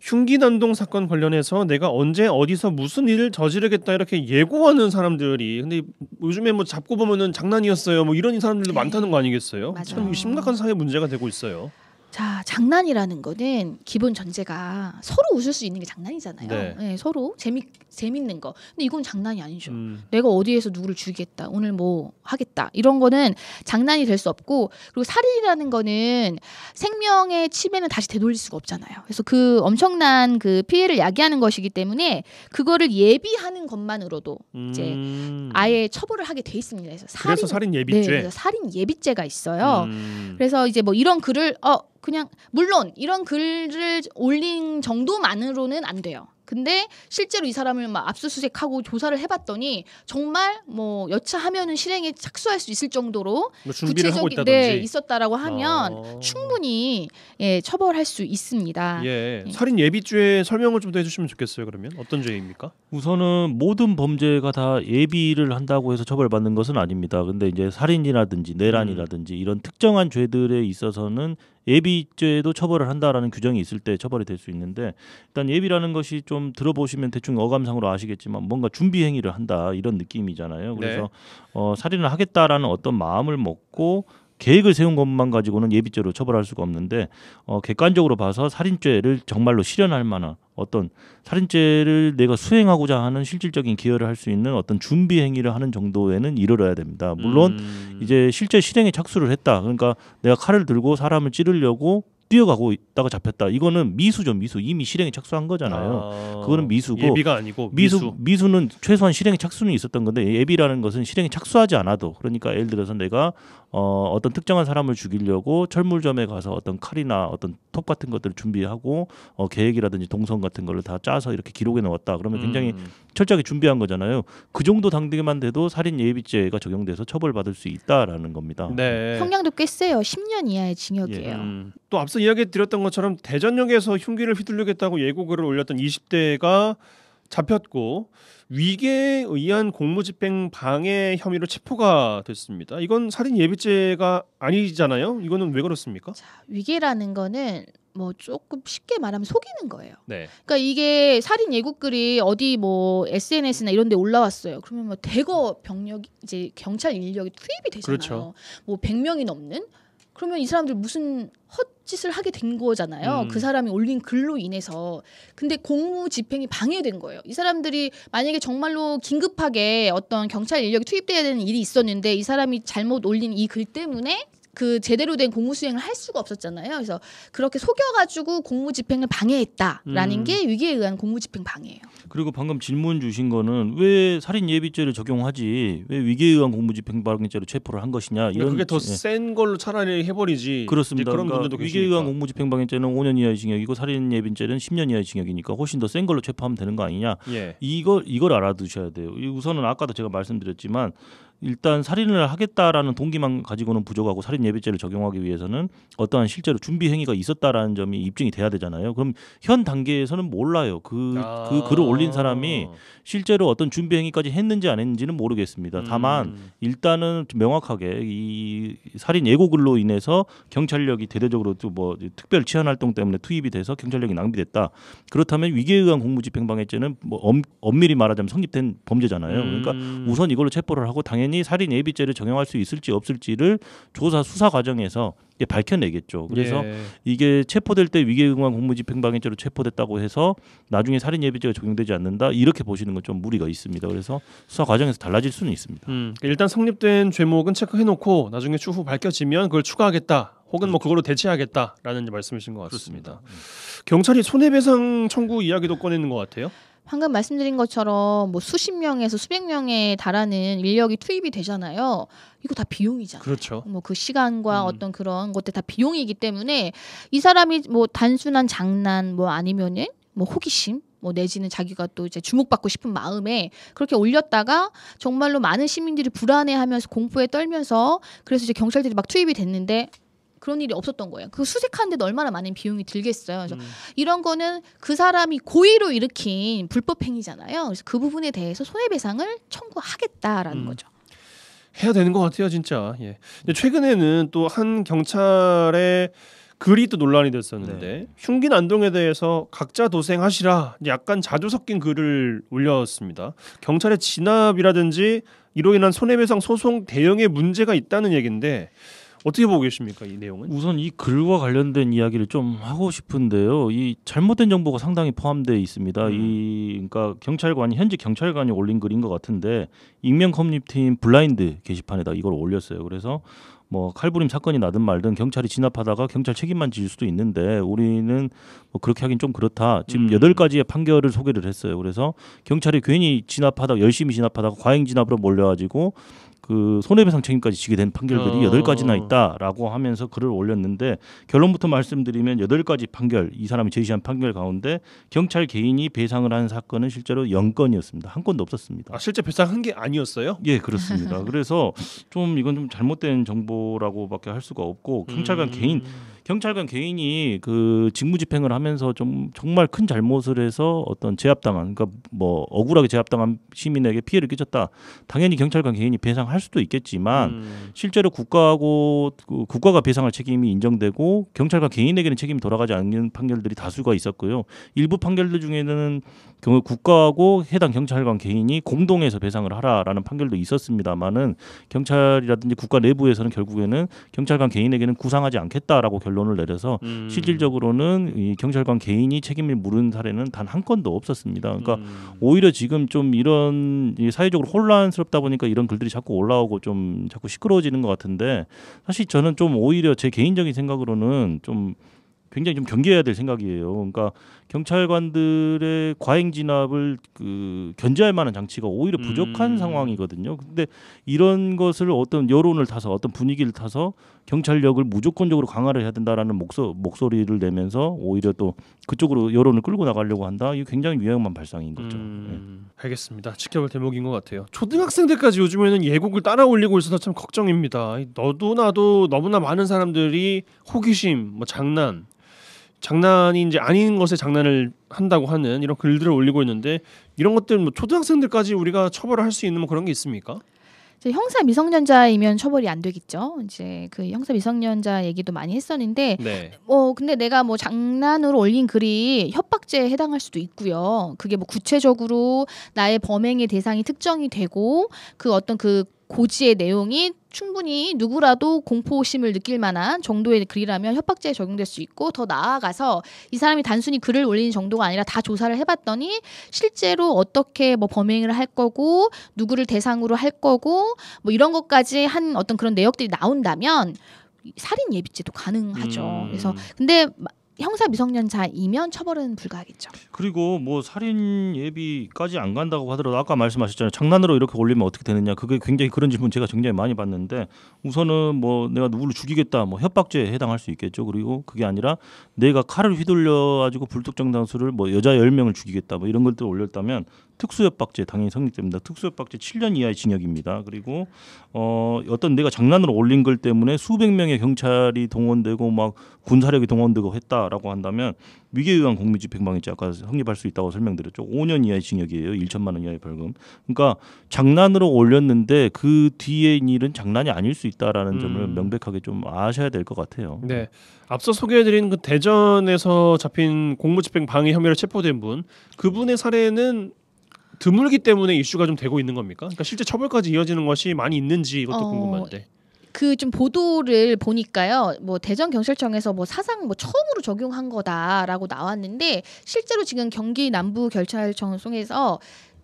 흉기 난동 사건 관련해서 내가 언제 어디서 무슨 일을 저지르겠다 이렇게 예고하는 사람들이 근데 요즘에 뭐 잡고 보면은 장난이었어요. 뭐 이런 사람들도 많다는 거 아니겠어요? 맞아요. 참 심각한 사회 문제가 되고 있어요. 자, 장난이라는 거는 기본 전제가 서로 웃을 수 있는 게 장난이잖아요. 네. 네, 서로 재밌는 거. 근데 이건 장난이 아니죠. 내가 어디에서 누구를 죽이겠다. 오늘 뭐 하겠다. 이런 거는 장난이 될 수 없고 그리고 살인이라는 거는 생명의 침해는 다시 되돌릴 수가 없잖아요. 그래서 그 엄청난 그 피해를 야기하는 것이기 때문에 그거를 예비하는 것만으로도 이제 아예 처벌을 하게 돼 있습니다. 그래서 살인 예비죄. 네, 그래서 살인 예비죄가 있어요. 그래서 이제 뭐 이런 글을 그냥 물론 이런 글을 올린 정도만으로는 안 돼요. 근데 실제로 이 사람을 막 압수수색하고 조사를 해봤더니 정말 뭐 여차하면은 실행에 착수할 수 있을 정도로 뭐 준비를 하고 있다든지 네, 있었다라고 하면 충분히 예, 처벌할 수 있습니다. 예. 살인 예비죄 설명을 좀 더 해주시면 좋겠어요. 그러면 어떤 죄입니까? 우선은 모든 범죄가 다 예비를 한다고 해서 처벌받는 것은 아닙니다. 근데 이제 살인이라든지 내란이라든지 이런 특정한 죄들에 있어서는 예비죄도 처벌을 한다라는 규정이 있을 때 처벌이 될 수 있는데 일단 예비라는 것이 좀 들어보시면 대충 어감상으로 아시겠지만 뭔가 준비 행위를 한다 이런 느낌이잖아요. 그래서 살인을 하겠다라는 어떤 마음을 먹고 계획을 세운 것만 가지고는 예비죄로 처벌할 수가 없는데 객관적으로 봐서 살인죄를 정말로 실현할 만한 어떤 살인죄를 내가 수행하고자 하는 실질적인 기여를 할 수 있는 어떤 준비 행위를 하는 정도에는 이르러야 됩니다. 물론 이제 실제 실행에 착수를 했다. 그러니까 내가 칼을 들고 사람을 찌르려고 뛰어가고 있다가 잡혔다. 이거는 미수죠, 미수. 이미 실행에 착수한 거잖아요. 그거는 미수고 예비가 아니고 미수. 미수는 최소한 실행에 착수는 있었던 건데 예비라는 것은 실행에 착수하지 않아도 그러니까 예를 들어서 내가 어떤 특정한 사람을 죽이려고 철물점에 가서 어떤 칼이나 어떤 톱 같은 것들을 준비하고 계획이라든지 동선 같은 거를 다 짜서 이렇게 기록해 놓았다. 그러면 굉장히 철저하게 준비한 거잖아요. 그 정도 단계만 돼도 살인 예비죄가 적용돼서 처벌받을 수 있다라는 겁니다. 네. 형량도 꽤 세요. 10년 이하의 징역이에요. 또 앞서 이야기 드렸던 것처럼 대전역에서 흉기를 휘두르겠다고 예고글을 올렸던 20대가 잡혔고 위계에 의한 공무집행 방해 혐의로 체포가 됐습니다. 이건 살인 예비죄가 아니잖아요. 이거는 왜 그렇습니까? 자, 위계라는 거는 뭐 조금 쉽게 말하면 속이는 거예요. 네. 그러니까 이게 살인 예고글이 어디 뭐 SNS나 이런 데 올라왔어요. 그러면 뭐 대거 병력 이제 경찰 인력이 투입이 되잖아요. 그렇죠. 뭐 100명이 넘는 그러면 이 사람들 무슨 헛짓을 하게 된 거잖아요. 그 사람이 올린 글로 인해서. 근데 공무집행이 방해된 거예요. 이 사람들이 만약에 정말로 긴급하게 어떤 경찰 인력이 투입돼야 되는 일이 있었는데 이 사람이 잘못 올린 이 글 때문에 그 제대로 된 공무 수행을 할 수가 없었잖아요. 그래서 그렇게 속여가지고 공무집행을 방해했다라는 게 위계에 의한 공무집행 방해예요. 그리고 방금 질문 주신 거는 왜 살인 예비죄를 적용하지 왜 위계에 의한 공무집행 방해죄로 체포를 한 것이냐 이런 그게 더 센 걸로 차라리 해버리지. 그렇습니다. 그런 그러니까 분들도 위계에 의한 계시니까. 공무집행 방해죄는 5년 이하의 징역이고 살인 예비죄는 10년 이하의 징역이니까 훨씬 더 센 걸로 체포하면 되는 거 아니냐. 예. 이걸 알아두셔야 돼요. 우선은 아까도 제가 말씀드렸지만 일단 살인을 하겠다라는 동기만 가지고는 부족하고 살인 예비죄를 적용하기 위해서는 어떠한 실제로 준비 행위가 있었다라는 점이 입증이 돼야 되잖아요. 그럼 현 단계에서는 몰라요. 그 글을 올린 사람이 실제로 어떤 준비 행위까지 했는지 안 했는지는 모르겠습니다. 다만 일단은 명확하게 이 살인 예고글로 인해서 경찰력이 대대적으로 또 뭐 특별 치안 활동 때문에 투입이 돼서 경찰력이 낭비됐다. 그렇다면 위계에 의한 공무집행방해죄는 뭐 엄밀히 말하자면 성립된 범죄잖아요. 그러니까 우선 이걸로 체포를 하고 당연히 살인 예비죄를 적용할 수 있을지 없을지를 조사 수사 과정에서 밝혀내겠죠. 그래서 이게 체포될 때 위계에 의한 공무집행방해죄로 체포됐다고 해서 나중에 살인 예비죄가 적용되지 않는다 이렇게 보시는 건 좀 무리가 있습니다. 그래서 수사 과정에서 달라질 수는 있습니다. 일단 성립된 죄목은 체크해놓고 나중에 추후 밝혀지면 그걸 추가하겠다. 혹은 뭐 그걸로 대체하겠다라는 말씀이신 것 같습니다. 경찰이 손해배상 청구 이야기도 꺼내는 것 같아요. 방금 말씀드린 것처럼 뭐 수십 명에서 수백 명에 달하는 인력이 투입이 되잖아요. 이거 다 비용이잖아요. 그렇죠. 뭐 그 시간과 어떤 그런 것들 다 비용이기 때문에 이 사람이 뭐 단순한 장난 뭐 아니면은 뭐 호기심 뭐 내지는 자기가 또 이제 주목받고 싶은 마음에 그렇게 올렸다가 정말로 많은 시민들이 불안해하면서 공포에 떨면서 그래서 이제 경찰들이 막 투입이 됐는데 그런 일이 없었던 거예요. 그 수색하는데도 얼마나 많은 비용이 들겠어요. 그래서 이런 거는 그 사람이 고의로 일으킨 불법 행위잖아요. 그래서 그 부분에 대해서 손해배상을 청구하겠다라는 거죠. 해야 되는 것 같아요, 진짜. 예. 근데 최근에는 또 한 경찰의 글이 또 논란이 됐었는데 흉기 난동에 대해서 각자 도생하시라 약간 자주 섞인 글을 올렸습니다. 경찰의 진압이라든지 이로 인한 손해배상 소송 대응에 문제가 있다는 얘기인데 어떻게 보고 계십니까, 이 내용은? 우선 이 글과 관련된 이야기를 좀 하고 싶은데요. 이 잘못된 정보가 상당히 포함되어 있습니다. 그러니까 경찰관이 현직 경찰관이 올린 글인 것 같은데 익명 커뮤니티인 블라인드 게시판에다 이걸 올렸어요. 그래서 뭐 칼부림 사건이 나든 말든 경찰이 진압하다가 경찰 책임만 질 수도 있는데 우리는 뭐 그렇게 하긴 좀 그렇다. 지금 8가지의 판결을 소개를 했어요. 그래서 경찰이 괜히 진압하다가 열심히 진압하다가 과잉 진압으로 몰려가지고 그 손해배상 책임까지 지게 된 판결들이 8가지나 있다라고 하면서 글을 올렸는데 결론부터 말씀드리면 8가지 판결 이 사람이 제시한 판결 가운데 경찰 개인이 배상을 한 사건은 실제로 0건이었습니다. 한 건도 없었습니다. 아, 실제 배상한 게 아니었어요? 예, 그렇습니다. 그래서 좀 이건 좀 잘못된 정보라고밖에 할 수가 없고 경찰관 개인이 그 직무집행을 하면서 좀 정말 큰 잘못을 해서 어떤 제압당한 그러니까 뭐 억울하게 제압당한 시민에게 피해를 끼쳤다. 당연히 경찰관 개인이 배상할 수도 있겠지만 실제로 국가가 배상할 책임이 인정되고 경찰관 개인에게는 책임이 돌아가지 않는 판결들이 다수가 있었고요. 일부 판결들 중에는 국가하고 해당 경찰관 개인이 공동해서 배상을 하라라는 판결도 있었습니다만은 경찰이라든지 국가 내부에서는 결국에는 경찰관 개인에게는 구상하지 않겠다라고 결론을 내려서 실질적으로는 이 경찰관 개인이 책임을 물은 사례는 단 한 건도 없었습니다. 그러니까 오히려 지금 좀 이런 사회적으로 혼란스럽다 보니까 이런 글들이 자꾸 올라오고 좀 자꾸 시끄러워지는 것 같은데 사실 저는 좀 오히려 제 개인적인 생각으로는 좀 굉장히 좀 경계해야 될 생각이에요. 그러니까 경찰관들의 과잉 진압을 견제할 만한 장치가 오히려 부족한 상황이거든요. 근데 이런 것을 어떤 여론을 타서 어떤 분위기를 타서 경찰력을 무조건적으로 강화를 해야 된다라는 목소리를 내면서 오히려 또 그쪽으로 여론을 끌고 나가려고 한다. 이게 굉장히 위험한 발상인 거죠. 알겠습니다. 지켜볼 대목인 것 같아요. 초등학생들까지 요즘에는 예곡을 따라 올리고 있어서 참 걱정입니다. 너도 나도 너무나 많은 사람들이 호기심, 뭐 장난이 이제 아닌 것에 장난을 한다고 하는 이런 글들을 올리고 있는데 이런 것들 뭐 초등학생들까지 우리가 처벌을 할 수 있는 뭐 그런 게 있습니까? 형사 미성년자이면 처벌이 안 되겠죠. 이제 그 형사 미성년자 얘기도 많이 했었는데, 근데 내가 뭐 장난으로 올린 글이 협박죄에 해당할 수도 있고요. 그게 뭐 구체적으로 나의 범행의 대상이 특정이 되고 그 어떤 그 고지의 내용이 충분히 누구라도 공포심을 느낄 만한 정도의 글이라면 협박죄에 적용될 수 있고 더 나아가서 이 사람이 단순히 글을 올리는 정도가 아니라 다 조사를 해봤더니 실제로 어떻게 뭐 범행을 할 거고 누구를 대상으로 할 거고 뭐 이런 것까지 한 어떤 그런 내역들이 나온다면 살인 예비죄도 가능하죠. 그래서 근데 형사 미성년자이면 처벌은 불가하겠죠. 그리고 뭐 살인 예비까지 안 간다고 하더라도 아까 말씀하셨잖아요. 장난으로 이렇게 올리면 어떻게 되느냐. 그게 굉장히 그런 질문 제가 굉장히 많이 받는데 우선은 뭐 내가 누구를 죽이겠다 뭐 협박죄에 해당할 수 있겠죠. 그리고 그게 아니라 내가 칼을 휘둘러 가지고 불특정 다수를 뭐 여자 10명을 죽이겠다 뭐 이런 것들 올렸다면 특수협박죄 당연히 성립됩니다. 특수협박죄 7년 이하의 징역입니다. 그리고 어떤 내가 장난으로 올린 글 때문에 수백 명의 경찰이 동원되고 막 군사력이 동원되고 했다라고 한다면 위계의한 공무집행방해죄 아까 성립할 수 있다고 설명드렸죠. 5년 이하의 징역이에요. 1천만 원 이하의 벌금. 그러니까 장난으로 올렸는데 그 뒤에 일은 장난이 아닐 수 있다라는 점을 명백하게 좀 아셔야 될 것 같아요. 네. 앞서 소개해드린 그 대전에서 잡힌 공무집행방해 혐의로 체포된 분, 그분의 사례는 드물기 때문에 이슈가 좀 되고 있는 겁니까? 그러니까 실제 처벌까지 이어지는 것이 많이 있는지 이것도 궁금한데. 그 좀 보도를 보니까요. 뭐 대전 경찰청에서 뭐 사상 뭐 처음으로 적용한 거다라고 나왔는데 실제로 지금 경기 남부 경찰청에서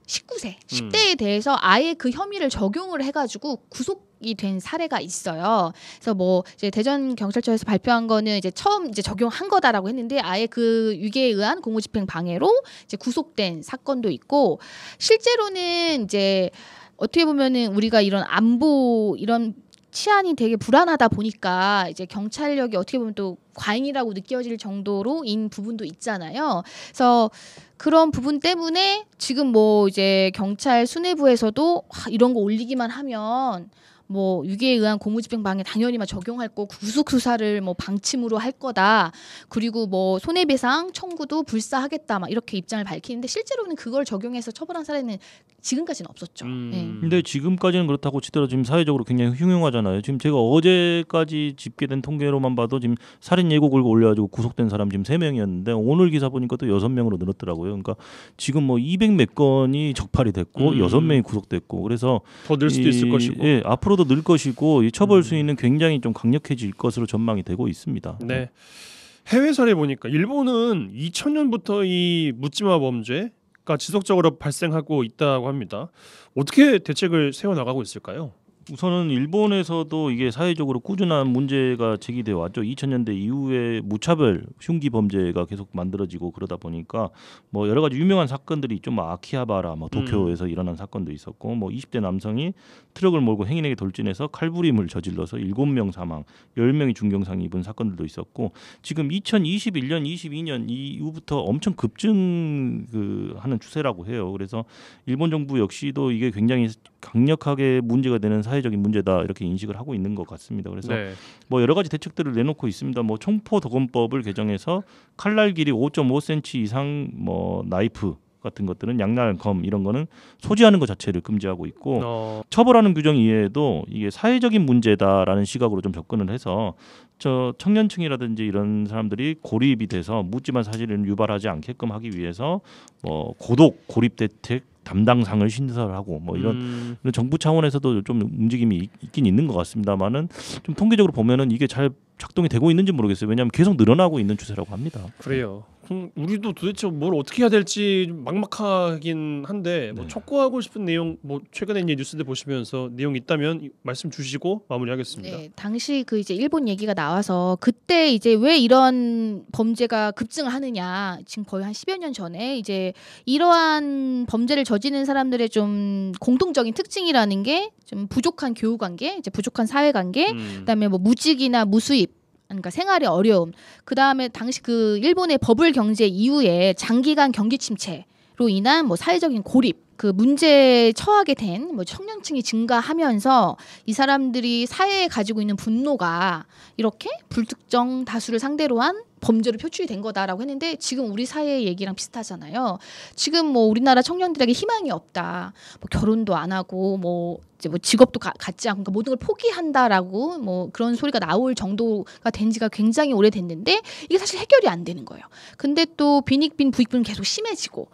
19세, 10대에 대해서 아예 그 혐의를 적용을 해가지고 구속 시작이 된 사례가 있어요. 그래서 뭐 이제 대전 경찰청에서 발표한 거는 이제 처음 이제 적용한 거다라고 했는데 아예 그 유괴에 의한 공무집행 방해로 이제 구속된 사건도 있고 실제로는 이제 어떻게 보면은 우리가 이런 안보 이런 치안이 되게 불안하다 보니까 이제 경찰력이 어떻게 보면 또 과잉이라고 느껴질 정도로인 부분도 있잖아요. 그래서 그런 부분 때문에 지금 뭐 이제 경찰 수뇌부에서도 이런 거 올리기만 하면 뭐 유괴에 의한 공무집행 방해 당연히 막 적용할 거 구속 수사를 뭐 방침으로 할 거다. 그리고 뭐 손해배상 청구도 불사하겠다. 막 이렇게 입장을 밝히는데 실제로는 그걸 적용해서 처벌한 사례는 지금까지는 없었죠. 네. 근데 지금까지는 그렇다고 치더라도 지금 사회적으로 굉장히 흉흉하잖아요. 지금 제가 어제까지 집계된 통계로만 봐도 지금 살인 예고글 올려가지고 구속된 사람 지금 3명이었는데 오늘 기사 보니까 또 6명으로 늘었더라고요. 그러니까 지금 뭐 200 몇 건이 적발이 됐고 6명이 구속됐고 그래서 더 늘 수도 있을 것이고 예, 앞으로도 늘 것이고 이 처벌 수위는 굉장히 좀 강력해질 것으로 전망이 되고 있습니다. 네. 해외 사례 보니까 일본은 2000년부터 이 묻지마 범죄가 지속적으로 발생하고 있다고 합니다. 어떻게 대책을 세워 나가고 있을까요? 우선은 일본에서도 이게 사회적으로 꾸준한 문제가 제기돼 왔죠. 2000년대 이후에 무차별 흉기 범죄가 계속 만들어지고 그러다 보니까 뭐 여러 가지 유명한 사건들이 있죠. 뭐 아키하바라, 뭐 도쿄에서 일어난 사건도 있었고, 뭐 20대 남성이 트럭을 몰고 행인에게 돌진해서 칼부림을 저질러서 7명 사망, 10명이 중경상 입은 사건들도 있었고, 지금 2021년, 22년 이후부터 엄청 급증하는 추세라고 해요. 그래서 일본 정부 역시도 이게 굉장히 강력하게 문제가 되는 사회적인 문제다 이렇게 인식을 하고 있는 것 같습니다. 그래서 네. 뭐 여러 가지 대책들을 내놓고 있습니다. 뭐 총포도검법을 개정해서 칼날 길이 5.5cm 이상 뭐 나이프 같은 것들은 양날, 검 이런 거는 소지하는 것 자체를 금지하고 있고 처벌하는 규정 이외에도 이게 사회적인 문제다라는 시각으로 좀 접근을 해서 저 청년층이라든지 이런 사람들이 고립이 돼서 묻지마 사실을 유발하지 않게끔 하기 위해서 뭐 고독 고립 대책 담당상을 신설하고 뭐 이런 정부 차원에서도 좀 움직임이 있긴 있는 것 같습니다만은 좀 통계적으로 보면은 이게 잘 작동이 되고 있는지 모르겠어요. 왜냐하면 계속 늘어나고 있는 추세라고 합니다. 그래요. 우리도 도대체 뭘 어떻게 해야 될지 막막하긴 한데 뭐 촉구하고 싶은 내용 뭐 최근에 이제 뉴스들 보시면서 내용 있다면 말씀 주시고 마무리하겠습니다. 네, 당시 그 이제 일본 얘기가 나와서 그때 이제 왜 이런 범죄가 급증을 하느냐 지금 거의 한 10여 년 전에 이제 이러한 범죄를 저지르는 사람들의 좀 공통적인 특징이라는 게 좀 부족한 교육 관계, 이제 부족한 사회 관계, 그다음에 뭐 무직이나 무수입 그러니까 생활의 어려움. 그다음에 당시 그 일본의 버블 경제 이후에 장기간 경기 침체로 인한 뭐 사회적인 고립 그 문제에 처하게 된 뭐 청년층이 증가하면서 이 사람들이 사회에 가지고 있는 분노가 이렇게 불특정 다수를 상대로 한 범죄로 표출이 된 거다라고 했는데 지금 우리 사회 얘기랑 비슷하잖아요. 지금 뭐 우리나라 청년들에게 희망이 없다. 뭐 결혼도 안 하고 뭐 이제 뭐 직업도 갖지 않고 그러니까 모든 걸 포기한다라고 뭐 그런 소리가 나올 정도가 된 지가 굉장히 오래됐는데 이게 사실 해결이 안 되는 거예요. 근데 또 빈익빈 부익빈은 계속 심해지고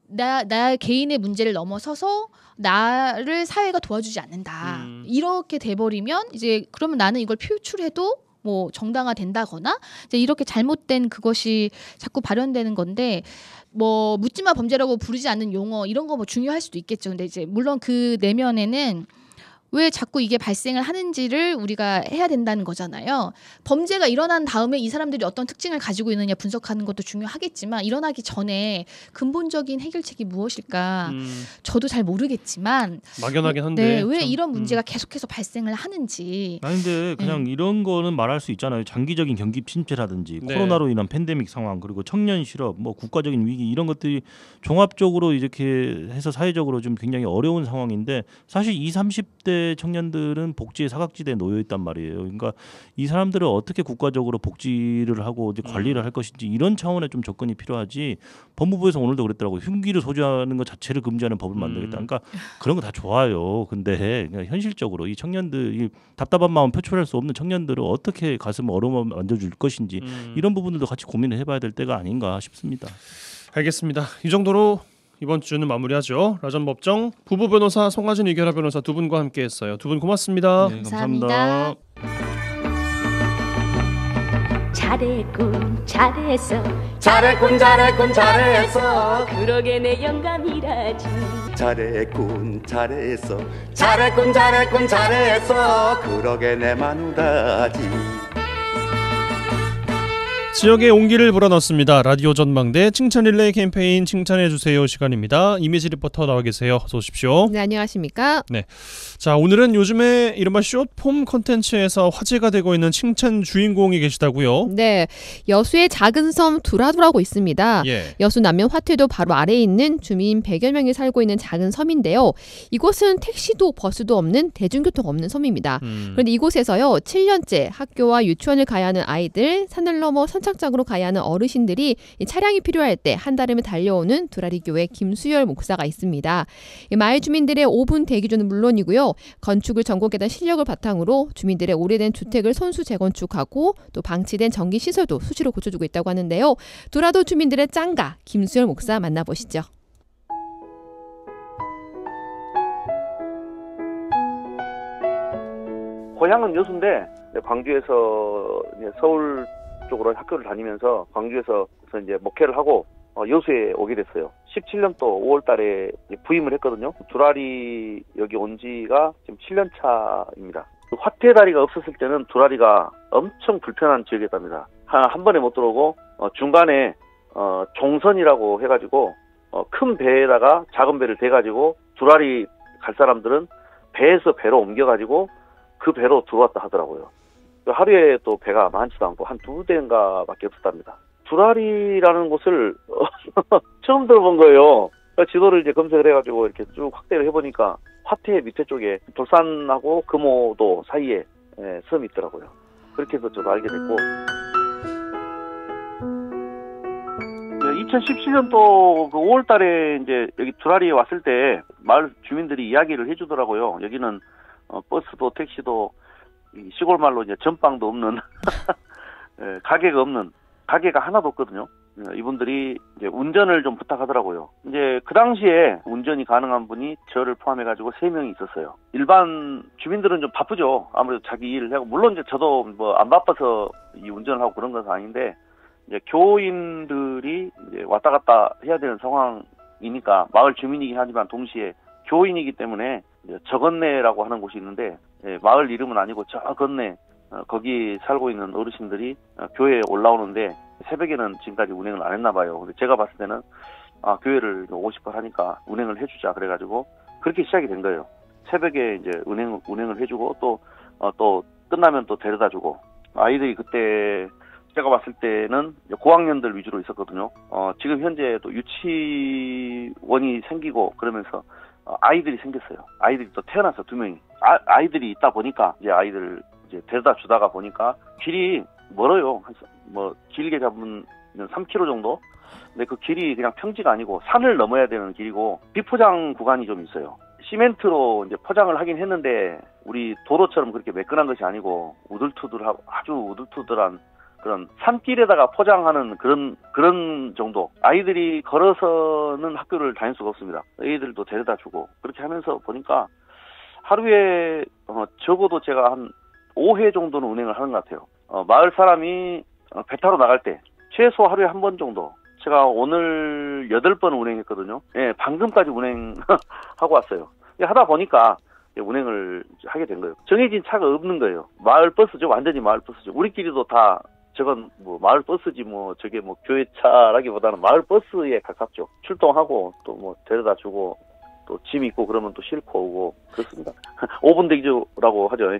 나 개인의 문제를 넘어서서 나를 사회가 도와주지 않는다. 이렇게 돼버리면 이제 그러면 나는 이걸 표출해도 뭐 정당화된다거나 이제 이렇게 잘못된 그것이 자꾸 발현되는 건데 뭐 묻지마 범죄라고 부르지 않는 용어 이런 거 뭐 중요할 수도 있겠죠. 근데 이제 물론 그 내면에는 왜 자꾸 이게 발생을 하는지를 우리가 해야 된다는 거잖아요. 범죄가 일어난 다음에 이 사람들이 어떤 특징을 가지고 있느냐 분석하는 것도 중요하겠지만 일어나기 전에 근본적인 해결책이 무엇일까 저도 잘 모르겠지만 막연하긴 한데 네, 왜 이런 문제가 계속해서 발생을 하는지. 아니 근데 그냥 이런 거는 말할 수 있잖아요. 장기적인 경기 침체라든지 코로나로 인한 팬데믹 상황 그리고 청년 실업 뭐 국가적인 위기 이런 것들이 종합적으로 이렇게 해서 사회적으로 좀 굉장히 어려운 상황인데 사실 20, 30대 청년들은 복지의 사각지대에 놓여 있단 말이에요. 그러니까 이 사람들을 어떻게 국가적으로 복지를 하고 이제 관리를 할 것인지 이런 차원의 좀 접근이 필요하지. 법무부에서 오늘도 그랬더라고요. 흉기를 소지하는 것 자체를 금지하는 법을 만들겠다. 그러니까 그런 거 다 좋아요. 근데 현실적으로 이 청년들 이 답답한 마음 표출할 수 없는 청년들을 어떻게 가슴 얼음을 만져줄 것인지 이런 부분들도 같이 고민을 해봐야 될 때가 아닌가 싶습니다. 알겠습니다. 이 정도로 이번 주는 마무리하죠. 라전 법정 부부 변호사 송하진 이결하 변호사 두 분과 함께했어요. 두 분 고맙습니다. 네, 감사합니다. 감사합니다. 잘했군 잘했어 잘했군 잘했군 잘했어 그러게 내 영감이라지 잘했군 잘했어 잘했군 잘했군 잘했어 그러게 내 마누라지. 지역의 온기를 불어넣습니다. 라디오 전망대 칭찬 릴레이 캠페인 칭찬해주세요 시간입니다. 이미지 리포터 나와 계세요. 어서 오십시오. 네, 안녕하십니까? 네. 자, 오늘은 요즘에 이른바 숏폼 콘텐츠에서 화제가 되고 있는 칭찬 주인공이 계시다고요? 네, 여수의 작은 섬 두라도라고 있습니다. 예. 여수 남면 화태도 바로 아래에 있는 주민 100여 명이 살고 있는 작은 섬인데요. 이곳은 택시도 버스도 없는 대중교통 없는 섬입니다. 그런데 이곳에서요, 7년째 학교와 유치원을 가야 하는 아이들, 산을 넘어 선착장으로 가야 하는 어르신들이 차량이 필요할 때 한달음에 달려오는 두라리교회 김수열 목사가 있습니다. 마을 주민들의 5분 대기조는 물론이고요. 건축을 전공했던 실력을 바탕으로 주민들의 오래된 주택을 손수 재건축하고 또 방치된 전기 시설도 수시로 고쳐주고 있다고 하는데요. 두라도 주민들의 짱가 김수열 목사 만나보시죠. 고향은 여수인데 광주에서 서울 쪽으로 학교를 다니면서 광주에서 이제 목회를 하고 여수에 오게 됐어요. 17년도 5월달에 부임을 했거든요. 두라리 여기 온 지가 지금 7년 차입니다. 화태 다리가 없었을 때는 두라리가 엄청 불편한 지역이었답니다. 한 번에 못 들어오고 중간에 종선이라고 해가지고 큰 배에다가 작은 배를 대가지고 두라리 갈 사람들은 배에서 배로 옮겨가지고 그 배로 들어왔다 하더라고요. 하루에 또 배가 많지도 않고 한 2대인가 밖에 없었답니다. 두라리라는 곳을 처음 들어본 거예요. 지도를 이제 검색을 해가지고 이렇게 쭉 확대를 해보니까 화태 밑에 쪽에 돌산하고 금오도 사이에 섬이 있더라고요. 그렇게 해서 저도 알게 됐고, 2017년도 그 5월달에 이제 여기 두라리에 왔을 때 마을 주민들이 이야기를 해주더라고요. 여기는 버스도 택시도 시골 말로 이제 전방도 없는 가게가 없는 가게가 하나도 없거든요. 이분들이 이제 운전을 좀 부탁하더라고요. 이제 그 당시에 운전이 가능한 분이 저를 포함해가지고 3명이 있었어요. 일반 주민들은 좀 바쁘죠. 아무래도 자기 일을 하고, 물론 이제 저도 뭐 안 바빠서 이 운전을 하고 그런 것은 아닌데, 이제 교인들이 이제 왔다 갔다 해야 되는 상황이니까, 마을 주민이긴 하지만 동시에 교인이기 때문에 이제 저건네라고 하는 곳이 있는데, 마을 이름은 아니고 저 건네, 거기 살고 있는 어르신들이 교회에 올라오는데 새벽에는 지금까지 운행을 안 했나 봐요. 근데 제가 봤을 때는 교회를 오고 싶어 하니까 운행을 해주자 그래가지고 그렇게 시작이 된 거예요. 새벽에 이제 운행을 해주고 또 끝나면 또 데려다주고, 아이들이 그때 제가 봤을 때는 고학년들 위주로 있었거든요. 지금 현재 또 유치원이 생기고 그러면서 아이들이 생겼어요. 아이들이 또 태어나서 2명이. 아이들이 있다 보니까 이제 아이들 이제 데려다 주다가 보니까 길이 멀어요. 뭐 길게 잡으면 3km 정도. 근데 그 길이 그냥 평지가 아니고 산을 넘어야 되는 길이고 비포장 구간이 좀 있어요. 시멘트로 이제 포장을 하긴 했는데 우리 도로처럼 그렇게 매끈한 것이 아니고 우들투들하고 아주 우들투들한 그런 산길에다가 포장하는 그런 정도. 아이들이 걸어서는 학교를 다닐 수가 없습니다. 애들도 데려다 주고 그렇게 하면서 보니까 하루에 적어도 제가 한 5회 정도는 운행을 하는 것 같아요. 마을 사람이 배 타러 나갈 때 최소 하루에 한 번 정도. 제가 오늘 8번 운행했거든요. 예, 방금까지 운행하고 왔어요. 하다 보니까 운행을 하게 된 거예요. 정해진 차가 없는 거예요. 마을 버스죠. 완전히 마을 버스죠. 우리끼리도 다 저건 뭐 마을 버스지 뭐 저게 뭐 교회차라기보다는 마을 버스에 가깝죠. 출동하고 또 뭐 데려다 주고 또 짐 있고 그러면 또 싣고 오고 그렇습니다. 5분 대기조라고 하죠.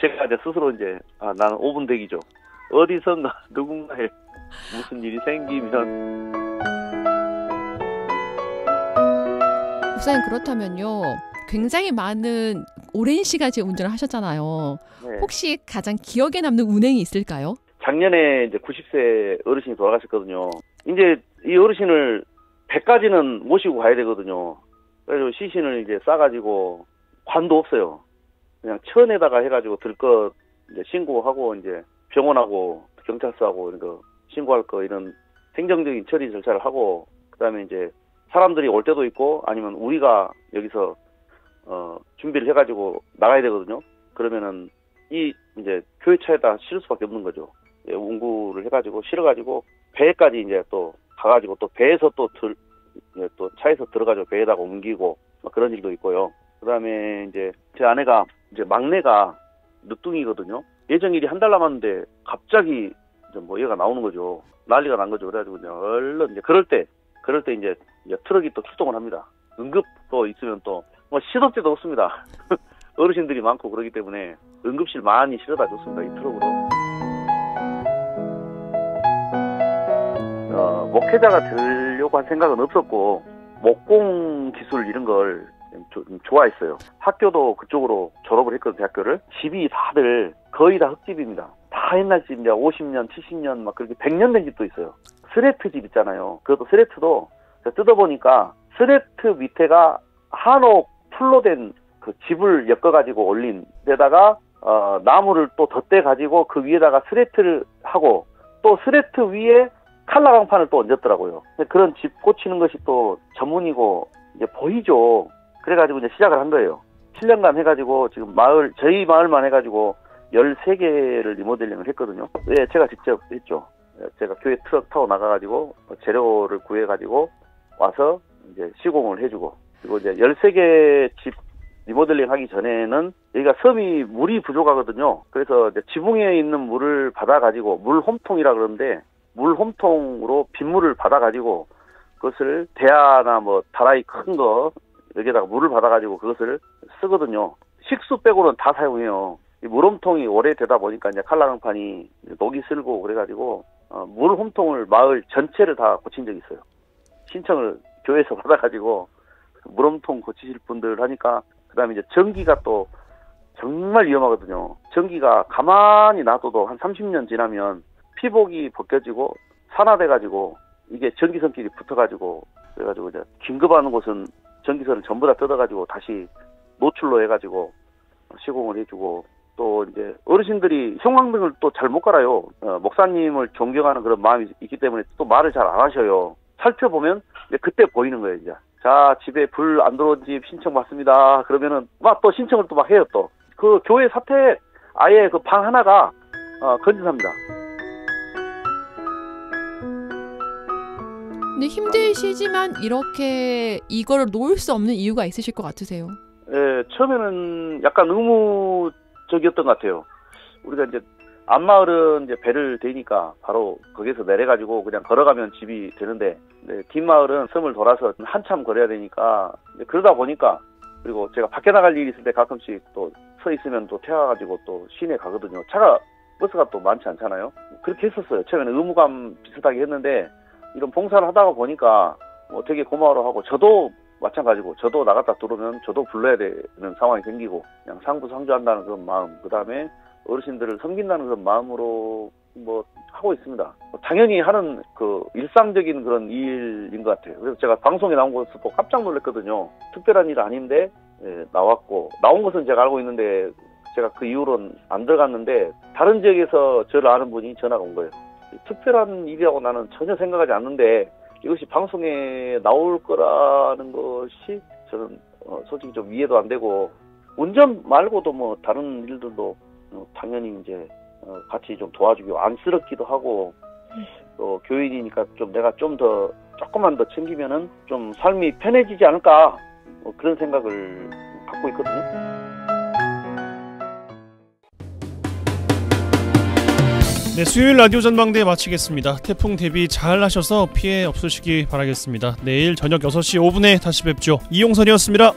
제가 이제 스스로 이제 나는 5분 대기조. 어디선가 누군가에 무슨 일이 생기면. 목사님, 그렇다면요, 굉장히 많은 오랜 시간 지금 운전을 하셨잖아요. 네. 혹시 가장 기억에 남는 운행이 있을까요? 작년에 이제 90세 어르신이 돌아가셨거든요. 이제 이 어르신을 배까지는 모시고 가야 되거든요. 그래서 시신을 이제 싸가지고 관도 없어요. 그냥 천에다가 해가지고 들것 이제 신고하고 이제 병원하고 경찰서하고 이런 거 신고할 거 이런 행정적인 처리 절차를 하고, 그다음에 이제 사람들이 올 때도 있고 아니면 우리가 여기서 준비를 해가지고 나가야 되거든요. 그러면은 이 이제 교회차에다 실을 수밖에 없는 거죠. 운구를 해가지고 실어가지고 배까지 이제 또 가가지고 또 배에서 또 차에서 들어가지고 배에다가 옮기고 그런 일도 있고요. 그다음에 이제 제 아내가 이제 막내가 늦둥이거든요. 예정일이 한 달 남았는데 갑자기 이제 뭐 얘가 나오는 거죠. 난리가 난 거죠. 그래가지고 그냥 얼른 이제 그럴 때 이제 트럭이 또 출동을 합니다. 응급 또 있으면 또 뭐 시도 때도 없습니다. 어르신들이 많고 그러기 때문에 응급실 많이 실어다 줬습니다. 이 트럭으로. 목회자가 되려고 한 생각은 없었고 목공 기술 이런 걸 좀 좋아했어요. 학교도 그쪽으로 졸업을 했거든요. 대학교를. 집이 다들 거의 다 흙집입니다. 다 옛날 집, 이제 50년, 70년 막 그렇게 100년 된 집도 있어요. 스레트 집 있잖아요. 그것도 스레트도 뜯어보니까 스레트 밑에가 한옥 풀로 된 그 집을 엮어가지고 올린 데다가 나무를 또 덧대가지고 그 위에다가 스레트를 하고 또 스레트 위에 칼라 강판을 또 얹었더라고요. 그런 집 꽂히는 것이 또 전문이고 이제 보이죠. 그래가지고 이제 시작을 한 거예요. 7년간 해가지고 지금 저희 마을만 해가지고 13개를 리모델링을 했거든요. 네, 제가 직접 했죠. 제가 교회 트럭 타고 나가가지고 재료를 구해가지고 와서 이제 시공을 해주고 그리고 이제 13개 집 리모델링 하기 전에는 여기가 섬이 물이 부족하거든요. 그래서 이제 지붕에 있는 물을 받아가지고 물 홈통이라 그러는데 물 홈통으로 빗물을 받아가지고 그것을 대야나 뭐 다라이 큰 거 여기다가 물을 받아가지고 그것을 쓰거든요. 식수 빼고는 다 사용해요. 이 물홈통이 오래되다 보니까 이제 칼라강판이 녹이 슬고 그래가지고 물 홈통을 마을 전체를 다 고친 적이 있어요. 신청을 교회에서 받아가지고 물홈통 고치실 분들 하니까 그다음에 이제 전기가 또 정말 위험하거든요. 전기가 가만히 놔둬도 한 30년 지나면 피복이 벗겨지고 산화돼가지고 이게 전기선끼리 붙어가지고 그래가지고 이제 긴급한 곳은 전기선을 전부 다 뜯어가지고 다시 노출로 해가지고 시공을 해주고 또 이제 어르신들이 형광등을 또 잘 못 갈아요. 목사님을 존경하는 그런 마음이 있기 때문에 또 말을 잘 안 하셔요. 살펴보면 그때 보이는 거예요, 이제. 자, 집에 불 안 들어온 집 신청 받습니다. 그러면은 막 또 신청을 또 막 해요, 또. 그 교회 사택 아예 그 방 하나가 건진합니다. 근데 힘드시지만 이렇게 이거를 놓을 수 없는 이유가 있으실 것 같으세요? 예, 처음에는 약간 의무적이었던 것 같아요. 우리가 이제 앞마을은 이제 배를 대니까 바로 거기서 내려가지고 그냥 걸어가면 집이 되는데 뒷마을은 섬을 돌아서 한참 걸어야 되니까 그러다 보니까 그리고 제가 밖에 나갈 일이 있을 때 가끔씩 또 서 있으면 또 태워가지고 또 시내 가거든요. 버스가 또 많지 않잖아요. 그렇게 했었어요. 처음에는 의무감 비슷하게 했는데 이런 봉사를 하다가 보니까 되게 고마워하고 저도 마찬가지고 저도 나갔다 들어오면 저도 불러야 되는 상황이 생기고 그냥 상부상조한다는 그런 마음 그다음에 어르신들을 섬긴다는 그런 마음으로 하고 있습니다. 당연히 하는 그 일상적인 그런 일인 것 같아요. 그래서 제가 방송에 나온 것도 또 깜짝 놀랐거든요. 특별한 일 아닌데 나왔고 나온 것은 제가 알고 있는데 제가 그 이후로는 안 들어갔는데 다른 지역에서 저를 아는 분이 전화가 온 거예요. 특별한 일이라고 나는 전혀 생각하지 않는데 이것이 방송에 나올 거라는 것이 저는 솔직히 좀 이해도 안 되고 운전 말고도 다른 일들도 당연히 이제 같이 좀 도와주고 안쓰럽기도 하고 또 교인이니까 좀 내가 조금만 더 챙기면은 좀 삶이 편해지지 않을까 그런 생각을 갖고 있거든요. 네, 수요일 라디오 전망대 마치겠습니다. 태풍 대비 잘 하셔서 피해 없으시기 바라겠습니다. 내일 저녁 6시 5분에 다시 뵙죠. 이용선이었습니다.